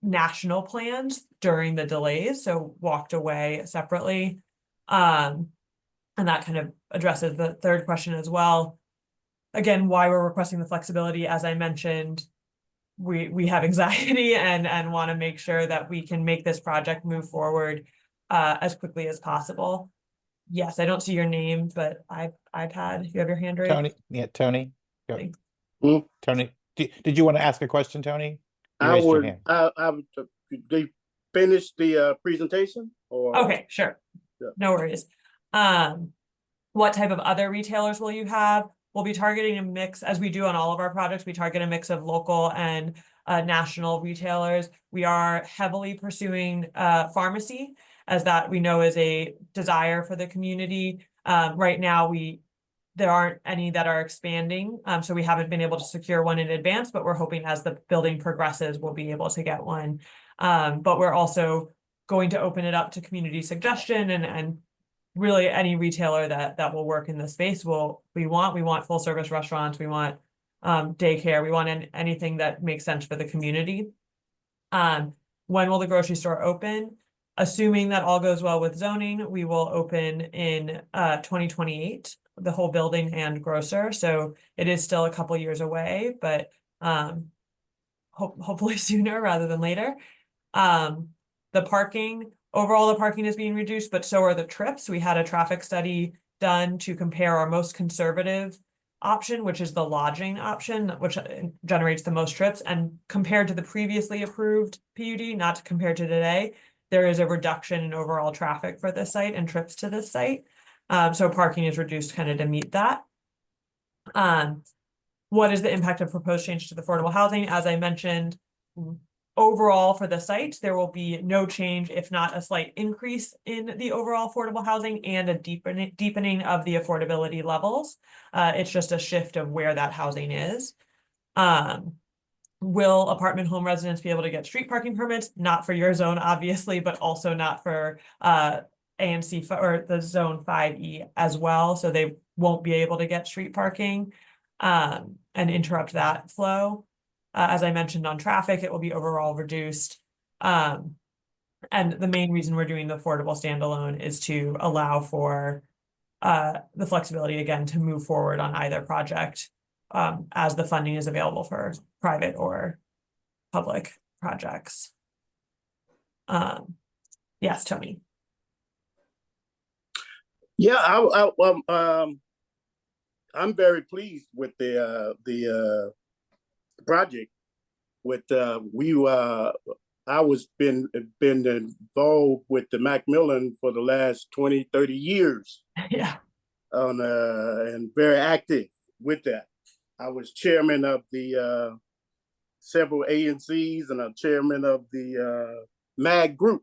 Speaker 3: national plans during the delays, so walked away separately. And that kind of addresses the third question as well. Again, why we're requesting the flexibility, as I mentioned, we have anxiety and want to make sure that we can make this project move forward as quickly as possible. Yes, I don't see your name, but iPad, you have your hand raised.
Speaker 1: Tony, yeah, Tony. Go.
Speaker 3: Thanks.
Speaker 1: Tony, did you want to ask a question, Tony? You
Speaker 7: I
Speaker 1: raised your
Speaker 7: would,
Speaker 1: hand.
Speaker 7: could they finish the presentation or?
Speaker 3: Okay, sure.
Speaker 7: Yeah.
Speaker 3: No worries. What type of other retailers will you have? We'll be targeting a mix, as we do on all of our projects. We target a mix of local and national retailers. We are heavily pursuing pharmacy, as that we know is a desire for the community. Right now, there aren't any that are expanding, so we haven't been able to secure one in advance, but we're hoping as the building progresses, we'll be able to get one. But we're also going to open it up to community suggestion and really any retailer that will work in the space. We want full service restaurants, we want daycare, we want anything that makes sense for the community. When will the grocery store open? Assuming that all goes well with zoning, we will open in 2028, the whole building and grocer. So it is still a couple years away, but hopefully sooner rather than later. The parking, overall the parking is being reduced, but so are the trips. We had a traffic study done to compare our most conservative option, which is the lodging option, which generates the most trips, and compared to the previously approved PUD, not compared to today, there is a reduction in overall traffic for this site and trips to this site. So parking is reduced kind of to meet that. What is the impact of proposed change to the affordable housing? As I mentioned, overall for the site, there will be no change, if not a slight increase in the overall affordable housing and a deepening of the affordability levels. It's just a shift of where that housing is. Will apartment home residents be able to get street parking permits? Not for your zone, obviously, but also not for ANC or the zone 5E as well. So they won't be able to get street parking and interrupt that flow. As I mentioned on traffic, it will be overall reduced. And the main reason we're doing the affordable standalone is to allow for the flexibility again to move forward on either project as the funding is available for private or public projects. Yes, Tony.
Speaker 7: Yeah, I'm very pleased with the project. With I was been involved with the Macmillan for the last 20, 30 years.
Speaker 3: Yeah.
Speaker 7: And very active with that. I was chairman of the several ANCs and a chairman of the MAG group.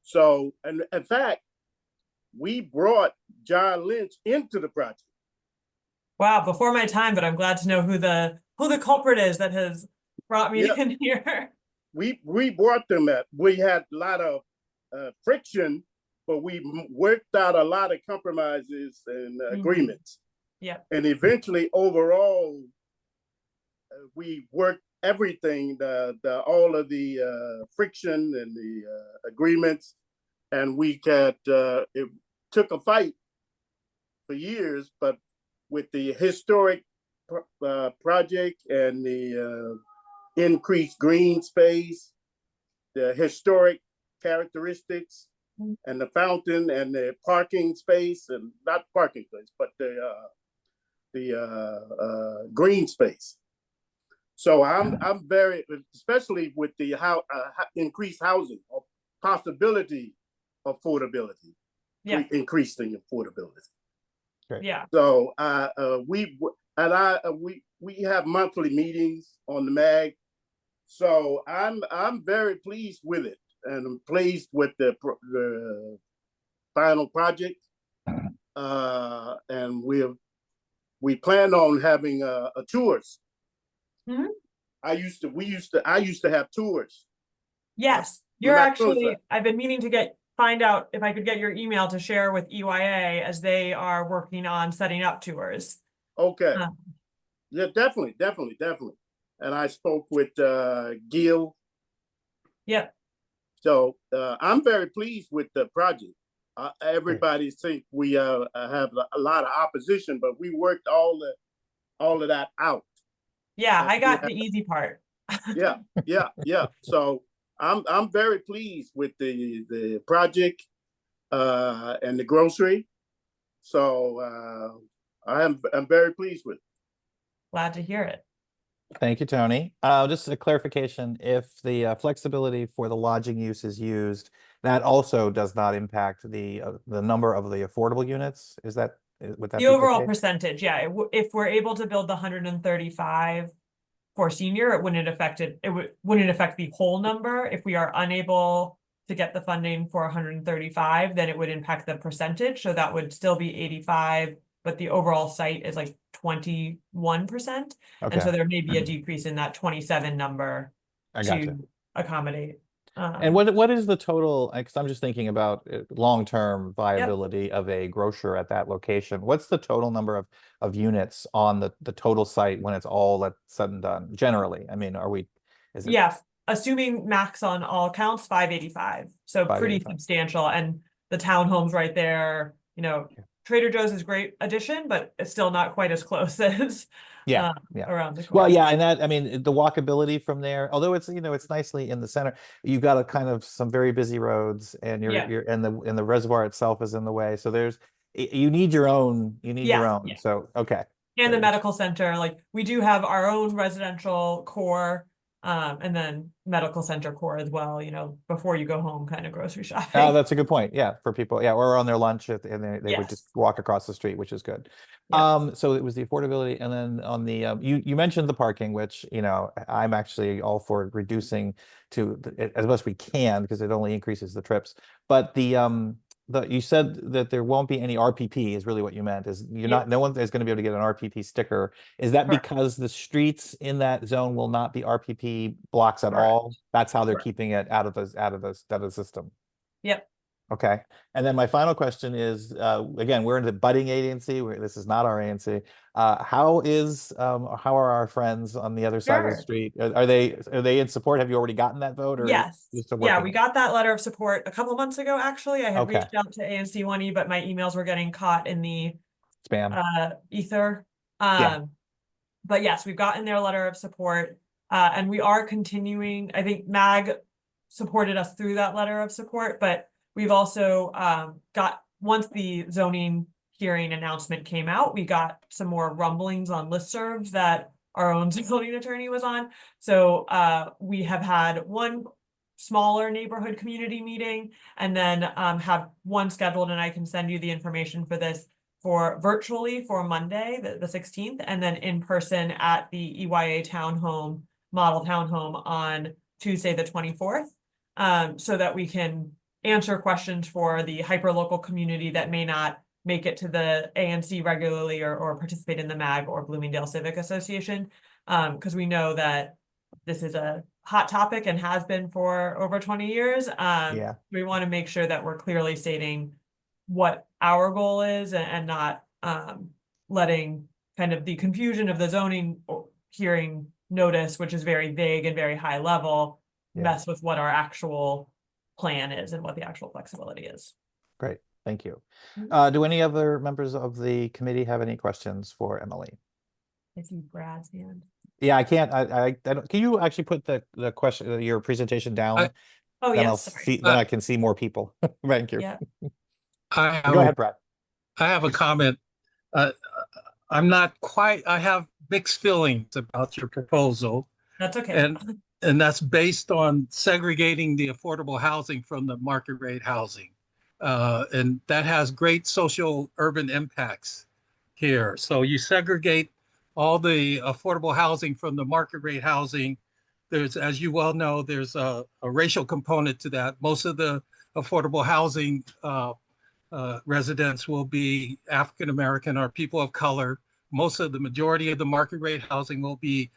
Speaker 7: So, and in fact, we brought John Lynch into the project.
Speaker 3: Wow, before my time, but I'm glad to know who the culprit is that has brought me in here.
Speaker 7: We brought them at. We had a lot of friction, but we worked out a lot of compromises and agreements.
Speaker 3: Yeah.
Speaker 7: And eventually, overall, we worked everything, all of the friction and the agreements, and we got, it took a fight for years, but with the historic project and the increased green space, the historic characteristics, and the fountain and the parking space, and not parking space, but the green space. So I'm very, especially with the increased housing or possibility of affordability, increasing affordability.
Speaker 1: Great.
Speaker 3: Yeah.
Speaker 7: So we have monthly meetings on the MAG. So I'm very pleased with it, and I'm pleased with the final project. And we plan on having a tours.
Speaker 3: Mm-hmm.
Speaker 7: I used to have tours.
Speaker 3: Yes, you're actually. I've been meaning to find out if I could get your email to share with EYA as they are working on setting up tours.
Speaker 7: Okay. Yeah, definitely. And I spoke with Gil.
Speaker 3: Yep.
Speaker 7: So I'm very pleased with the project. Everybody think we have a lot of opposition, but we worked all of that out.
Speaker 3: Yeah, I got the easy part.
Speaker 7: Yeah. So I'm very pleased with the project and the grocery. So I'm very pleased with it.
Speaker 3: Glad to hear it.
Speaker 1: Thank you, Tony. Just a clarification, if the flexibility for the lodging use is used, that also does not impact the number of the affordable units? Would that be
Speaker 3: the overall
Speaker 1: case?
Speaker 3: percentage? Yeah, if we're able to build the 135 for senior, it wouldn't affect it. It wouldn't affect the whole number. If we are unable to get the funding for 135, then it would impact the percentage. So that would still be 85, but the overall site is like 21%.
Speaker 1: Okay.
Speaker 3: And so there may be a decrease in that 27 number to accommodate.
Speaker 1: And what is the total, because I'm just thinking about long-term viability of a grocer at that location. What's the total number of units on the total site when it's all said and done? Generally, I mean, is it?
Speaker 3: Yeah, assuming max on all counts, 585. So pretty substantial. And the townhomes right there, Trader Joe's is a great addition, but it's still not quite as close as
Speaker 1: Yeah, yeah.
Speaker 3: around the
Speaker 1: Well,
Speaker 3: corner.
Speaker 1: yeah, and that, I mean, the walkability from there, although it's, you know, it's nicely in the center, you've got a kind of some very busy roads, and
Speaker 3: Yeah.
Speaker 1: and the reservoir itself is in the way. So you need your own,
Speaker 3: Yeah, yeah.
Speaker 1: So, okay.
Speaker 3: And the
Speaker 1: Great.
Speaker 3: medical center, like we do have our own residential core, and then medical center core as well, you know, before you go home kind of grocery
Speaker 1: Oh,
Speaker 3: shopping.
Speaker 1: that's a good point. Yeah, for people, yeah, or on their lunch and they would just
Speaker 3: Yes.
Speaker 1: walk across the street, which is good.
Speaker 3: Yeah.
Speaker 1: So it was the affordability, and then on the you mentioned the parking, which, you know, I'm actually all for reducing as much as we can, because it only increases the trips. But you said that there won't be any RPP is really what you meant, is no one is going to be able to get an RPP sticker. Is that
Speaker 3: Correct.
Speaker 1: because the streets in that zone will not be RPP blocks at
Speaker 3: Correct.
Speaker 1: all? That's how they're
Speaker 3: Correct.
Speaker 1: keeping it out of the system.
Speaker 3: Yep.
Speaker 1: Okay. And then my final question is, again, we're in the budding ANC. This is not our ANC. How are our friends on the other side of the
Speaker 3: Sure.
Speaker 1: street? Are they in support? Have you already gotten that vote, or
Speaker 3: Yes.
Speaker 1: you still
Speaker 3: Yeah,
Speaker 1: working
Speaker 3: we
Speaker 1: it?
Speaker 3: got that letter of support a couple months ago, actually. I had
Speaker 1: Okay.
Speaker 3: reached out to ANC 1E, but my emails were getting caught in the
Speaker 1: Spam.
Speaker 3: ether.
Speaker 1: Yeah.
Speaker 3: But yes, we've gotten their letter of support, and we are continuing. I think MAG supported us through that letter of support, but we've also got, once the zoning hearing announcement came out, we got some more rumblings on listservs that our own zoning attorney was on. So we have had one smaller neighborhood community meeting, and then have one scheduled, and I can send you the information for this, for virtually for Monday, the 16th, and then in person at the EYA model townhome on Tuesday, the 24th, so that we can answer questions for the hyperlocal community that may not make it to the ANC regularly, or participate in the MAG or Bloomingdale Civic Association, because we know that this is a hot topic and has been for over 20 years.
Speaker 1: Yeah.
Speaker 3: We want to make sure that we're clearly stating what our goal is, and not letting kind of the confusion of the zoning hearing notice, which is very vague and very high level,
Speaker 1: Yeah.
Speaker 3: mess with what our actual plan is and what the actual flexibility is.
Speaker 1: Great. Thank you.
Speaker 3: Mhm.
Speaker 1: Do any other members of the committee have any questions for Emily?
Speaker 3: I see Brad's hand.
Speaker 1: Yeah, I can't. I don't. Can you actually put the question, your presentation down?
Speaker 3: Oh,
Speaker 1: Then
Speaker 3: yes,
Speaker 1: I'll
Speaker 3: sorry.
Speaker 1: see. Then I can see more people. Thank you.
Speaker 3: Yeah.
Speaker 1: Go ahead, Brad.
Speaker 8: I have a comment. I'm not quite, I have mixed feelings about your proposal.
Speaker 3: That's okay.
Speaker 8: And that's based on segregating the affordable housing from the market rate housing. And that has great social urban impacts here. So you segregate all the affordable housing from the market rate housing. There's, as you well know, there's a racial component to that. Most of the affordable housing residents will be African American or people of color. The majority of the market rate housing will be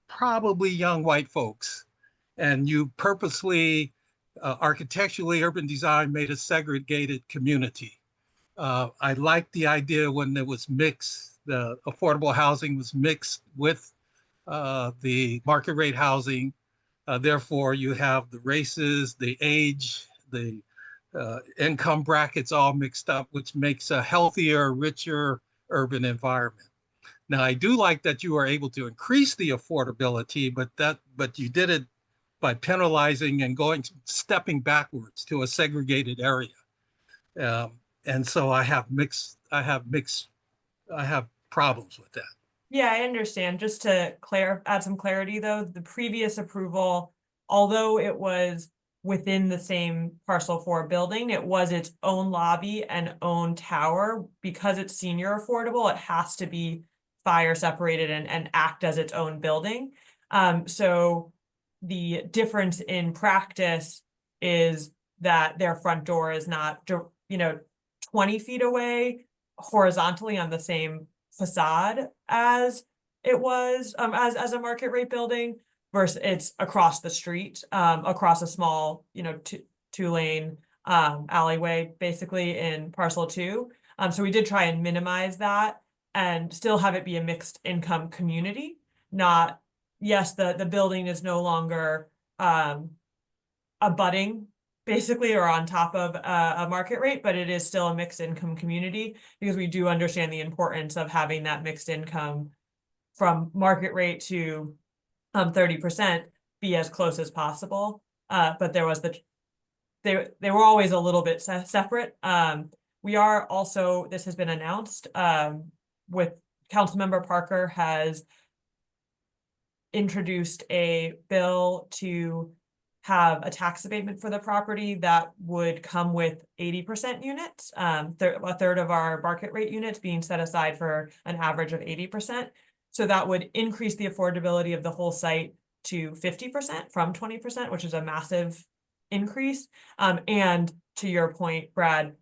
Speaker 8: probably young white folks. And you purposely, architecturally, urban design made a segregated community. I liked the idea when it was mixed, the affordable housing was mixed with the market rate housing. Therefore, you have the races, the age, the income brackets all mixed up, which makes a healthier, richer urban environment. Now, I do like that you are able to increase the affordability, but you did it by penalizing and stepping backwards to a segregated area. And so I have problems with that.
Speaker 3: Yeah, I understand. Just to add some clarity though, the previous approval, although it was within the same parcel 4 building, it was its own lobby and own tower. Because it's senior affordable, it has to be fire separated and act as its own building. So the difference in practice is that their front door is not, 20 feet away horizontally on the same facade as it was, as a market rate building, versus it's across the street, across a small, two lane alleyway, basically in parcel 2. So we did try and minimize that and still have it be a mixed income community. Not, yes, the building is no longer abutting basically or on top of a market rate, but it is still a mixed income community because we do understand the importance of having that mixed income from market rate to 30% be as close as possible. But there was they were always a little bit separate. We are also, this has been announced, with Councilmember Parker has introduced a bill to have a tax abatement for the property that would come with 80% units, a third of our market rate units being set aside for an average of 80%. So that would increase the affordability of the whole site to 50% from 20%, which is a massive increase. And to your point, Brad,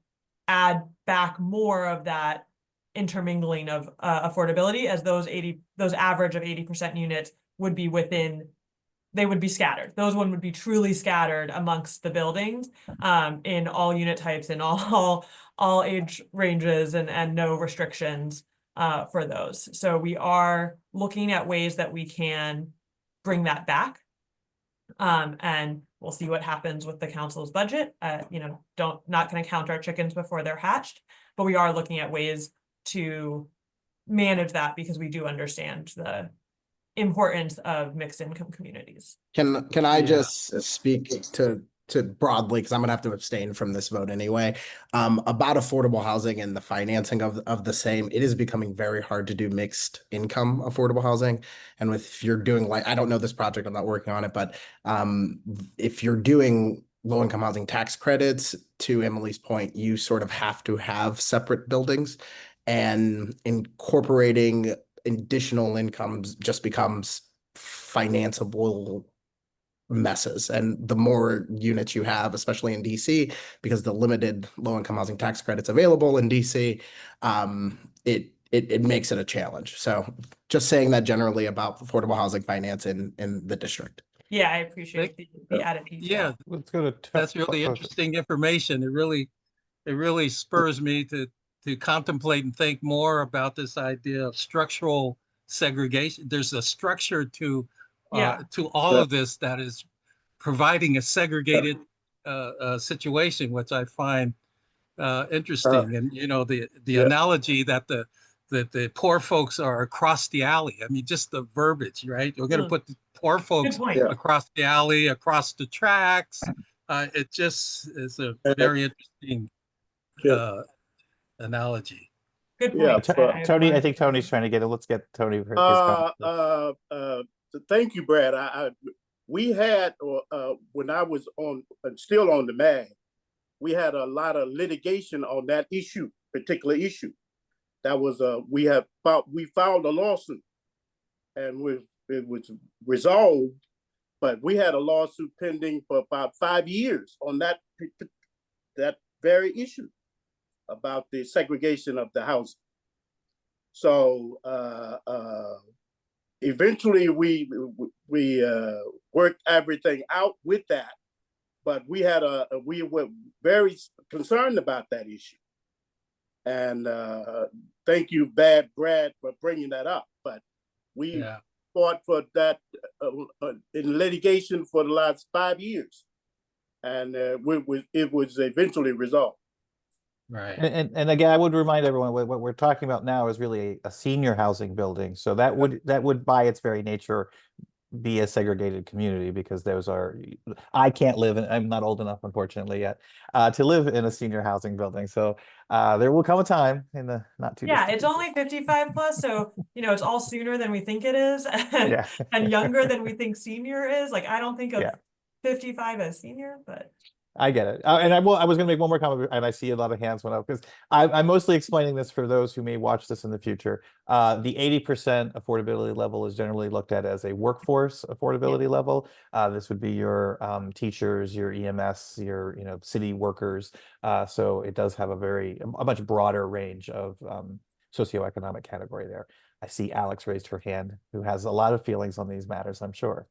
Speaker 3: add back more of that intermingling of affordability, as those average of 80% units would be within, they would be scattered. Those one would be truly scattered amongst the buildings, in all unit types and all age ranges, and no restrictions for those. So we are looking at ways that we can bring that back. And we'll see what happens with the council's budget. You know, not going to count our chickens before they're hatched, but we are looking at ways to manage that because we do understand the importance of mixed income communities.
Speaker 9: Can I just speak to broadly, because I'm gonna have to abstain from this vote anyway, about affordable housing and the financing of the same. It is becoming very hard to do mixed income affordable housing. And if you're doing, like, I don't know this project, I'm not working on it, but if you're doing low-income housing tax credits, to Emily's point, you sort of have to have separate buildings, and incorporating additional incomes just becomes financeable messes. And the more units you have, especially in DC, because the limited low-income housing tax credits available in DC, it makes it a challenge. So just saying that generally about affordable housing finance in the district.
Speaker 3: Yeah, I appreciate the added
Speaker 8: Yeah,
Speaker 3: detail.
Speaker 1: Let's go to
Speaker 8: that's really interesting information. It really spurs me to contemplate and think more about this idea of structural segregation. There's a structure to all of this that is providing a segregated situation, which I find interesting. And you know, the analogy that the poor folks are across the alley. I mean, just the verbiage, right? We're going to put the poor folks across the alley, across the tracks. It just is a very interesting analogy.
Speaker 3: Good point.
Speaker 1: Tony, I think Tony's trying to get it. Let's get Tony for his comment.
Speaker 7: Thank you, Brad. We had, when I was still on the MAG, we had a lot of litigation on that particular issue. That was we filed a lawsuit, and it was resolved, but we had a lawsuit pending for about 5 years on that very issue about the segregation of the housing. So eventually we worked everything out with that, but we were very concerned about that issue. And thank you, Brad, for bringing that up. But we fought for that in litigation for the last 5 years, and it was eventually resolved.
Speaker 1: Right. And again, I would remind everyone what we're talking about now is really a senior housing building. So that would by its very nature be a segregated community, because I can't live, and I'm not old enough, unfortunately, yet to live in a senior housing building. So there will come a time in the not too distant
Speaker 3: it's only 55 plus, so you know, it's all sooner than we think it is, and,
Speaker 1: yeah.
Speaker 3: and younger than we think senior is. Like, I don't think of 55 as senior, but
Speaker 1: I get it. And I was going to make one more comment, and I see a lot of hands went up, because I'm mostly explaining this for those who may watch this in the future. The 80% affordability level is generally looked at as a workforce affordability level. This would be your teachers, your EMS, your city workers. So it does have a much broader range of socioeconomic category there. I see Alex raised her hand, who has a lot of feelings on these matters, I'm sure.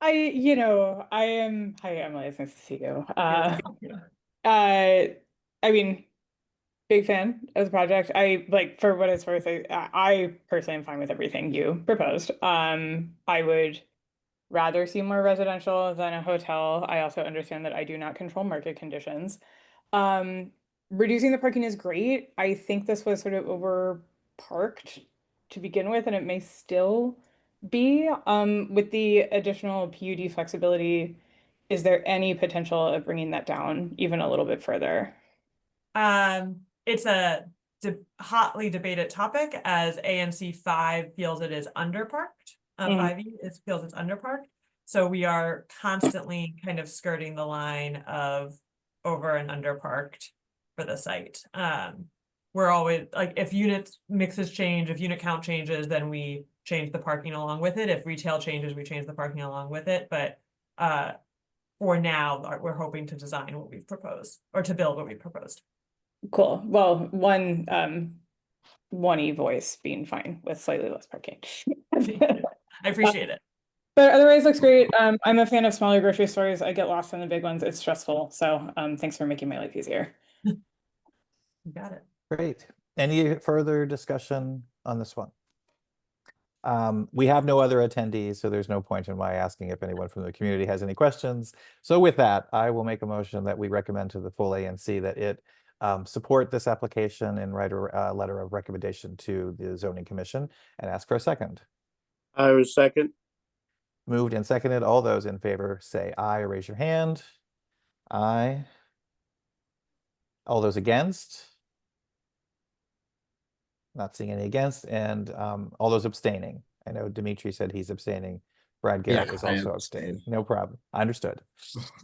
Speaker 10: Hi, Emily, it's nice to see you. I mean, big fan of the project. For what it's worth, I personally am fine with everything you proposed. I would rather see more residential than a hotel. I also understand that I do not control market conditions. Reducing the parking is great. I think this was sort of over parked to begin with, and it may still be. With the additional PUD flexibility, is there any potential of bringing that down even a little bit further?
Speaker 3: It's a hotly debated topic as ANC 5 feels it is underparked. 5E feels it's underparked. So we are constantly kind of skirting the line of over and underparked for the site. We're always like, if unit mixes change, if unit count changes, then we change the parking along with it. If retail changes, we change the parking along with it. But for now, we're hoping to design what we've proposed or to build what we've proposed.
Speaker 10: Cool. Well, one e-voice being fine with slightly less parking.
Speaker 3: I appreciate it.
Speaker 10: But otherwise looks great. I'm a fan of smaller grocery stores. I get lost in the big ones. It's stressful. So thanks for making my life easier.
Speaker 3: You got it.
Speaker 1: Great. Any further discussion on this one? We have no other attendees, so there's no point in my asking if anyone from the community has any questions. So with that, I will make a motion that we recommend to the full ANC that it support this application and write a letter of recommendation to the zoning commission and ask for a second.
Speaker 7: I was second.
Speaker 1: Moved and seconded. All those in favor say aye or raise your hand. Aye. All those against? Not seeing any against, and all those abstaining. I know Dimitri said he's abstaining. Brad Garrett is
Speaker 9: I
Speaker 1: also
Speaker 9: abstain.
Speaker 1: abstaining. No problem. I understood.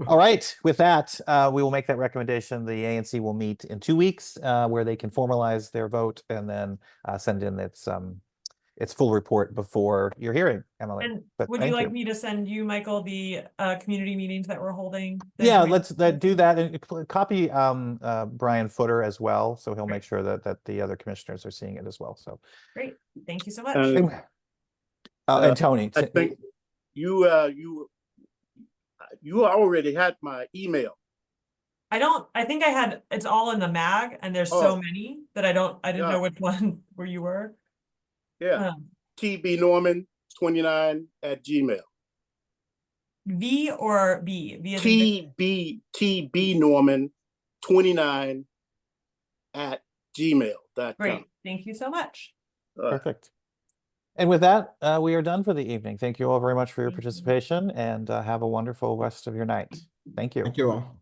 Speaker 1: All right. With that, we will make that recommendation. The ANC will meet in 2 weeks, where they can formalize their vote and then send in its full report before your hearing, Emily.
Speaker 3: And
Speaker 1: But
Speaker 3: would you
Speaker 1: thank
Speaker 3: like me to send you, Michael, the community meetings that we're holding? the
Speaker 1: Yeah,
Speaker 3: information?
Speaker 1: let's do that and copy Brian Footer as well, so he'll make sure that the other commissioners are seeing it as well. So
Speaker 3: Great. Thank you so much.
Speaker 1: and Tony,
Speaker 7: I think you already had my email.
Speaker 3: I think I had, it's all in the mag and there's so many that I didn't know which one where you were.
Speaker 7: Yeah. TBNorman29@gmail.
Speaker 3: V or B? V as in
Speaker 7: TBNorman29@gmail.com.
Speaker 3: Great. Thank you so much.
Speaker 1: perfect. And with that, we are done for the evening. Thank you all very much for your
Speaker 3: Thank you.
Speaker 1: participation and have a wonderful rest of your night. Thank you.
Speaker 9: Thank you all.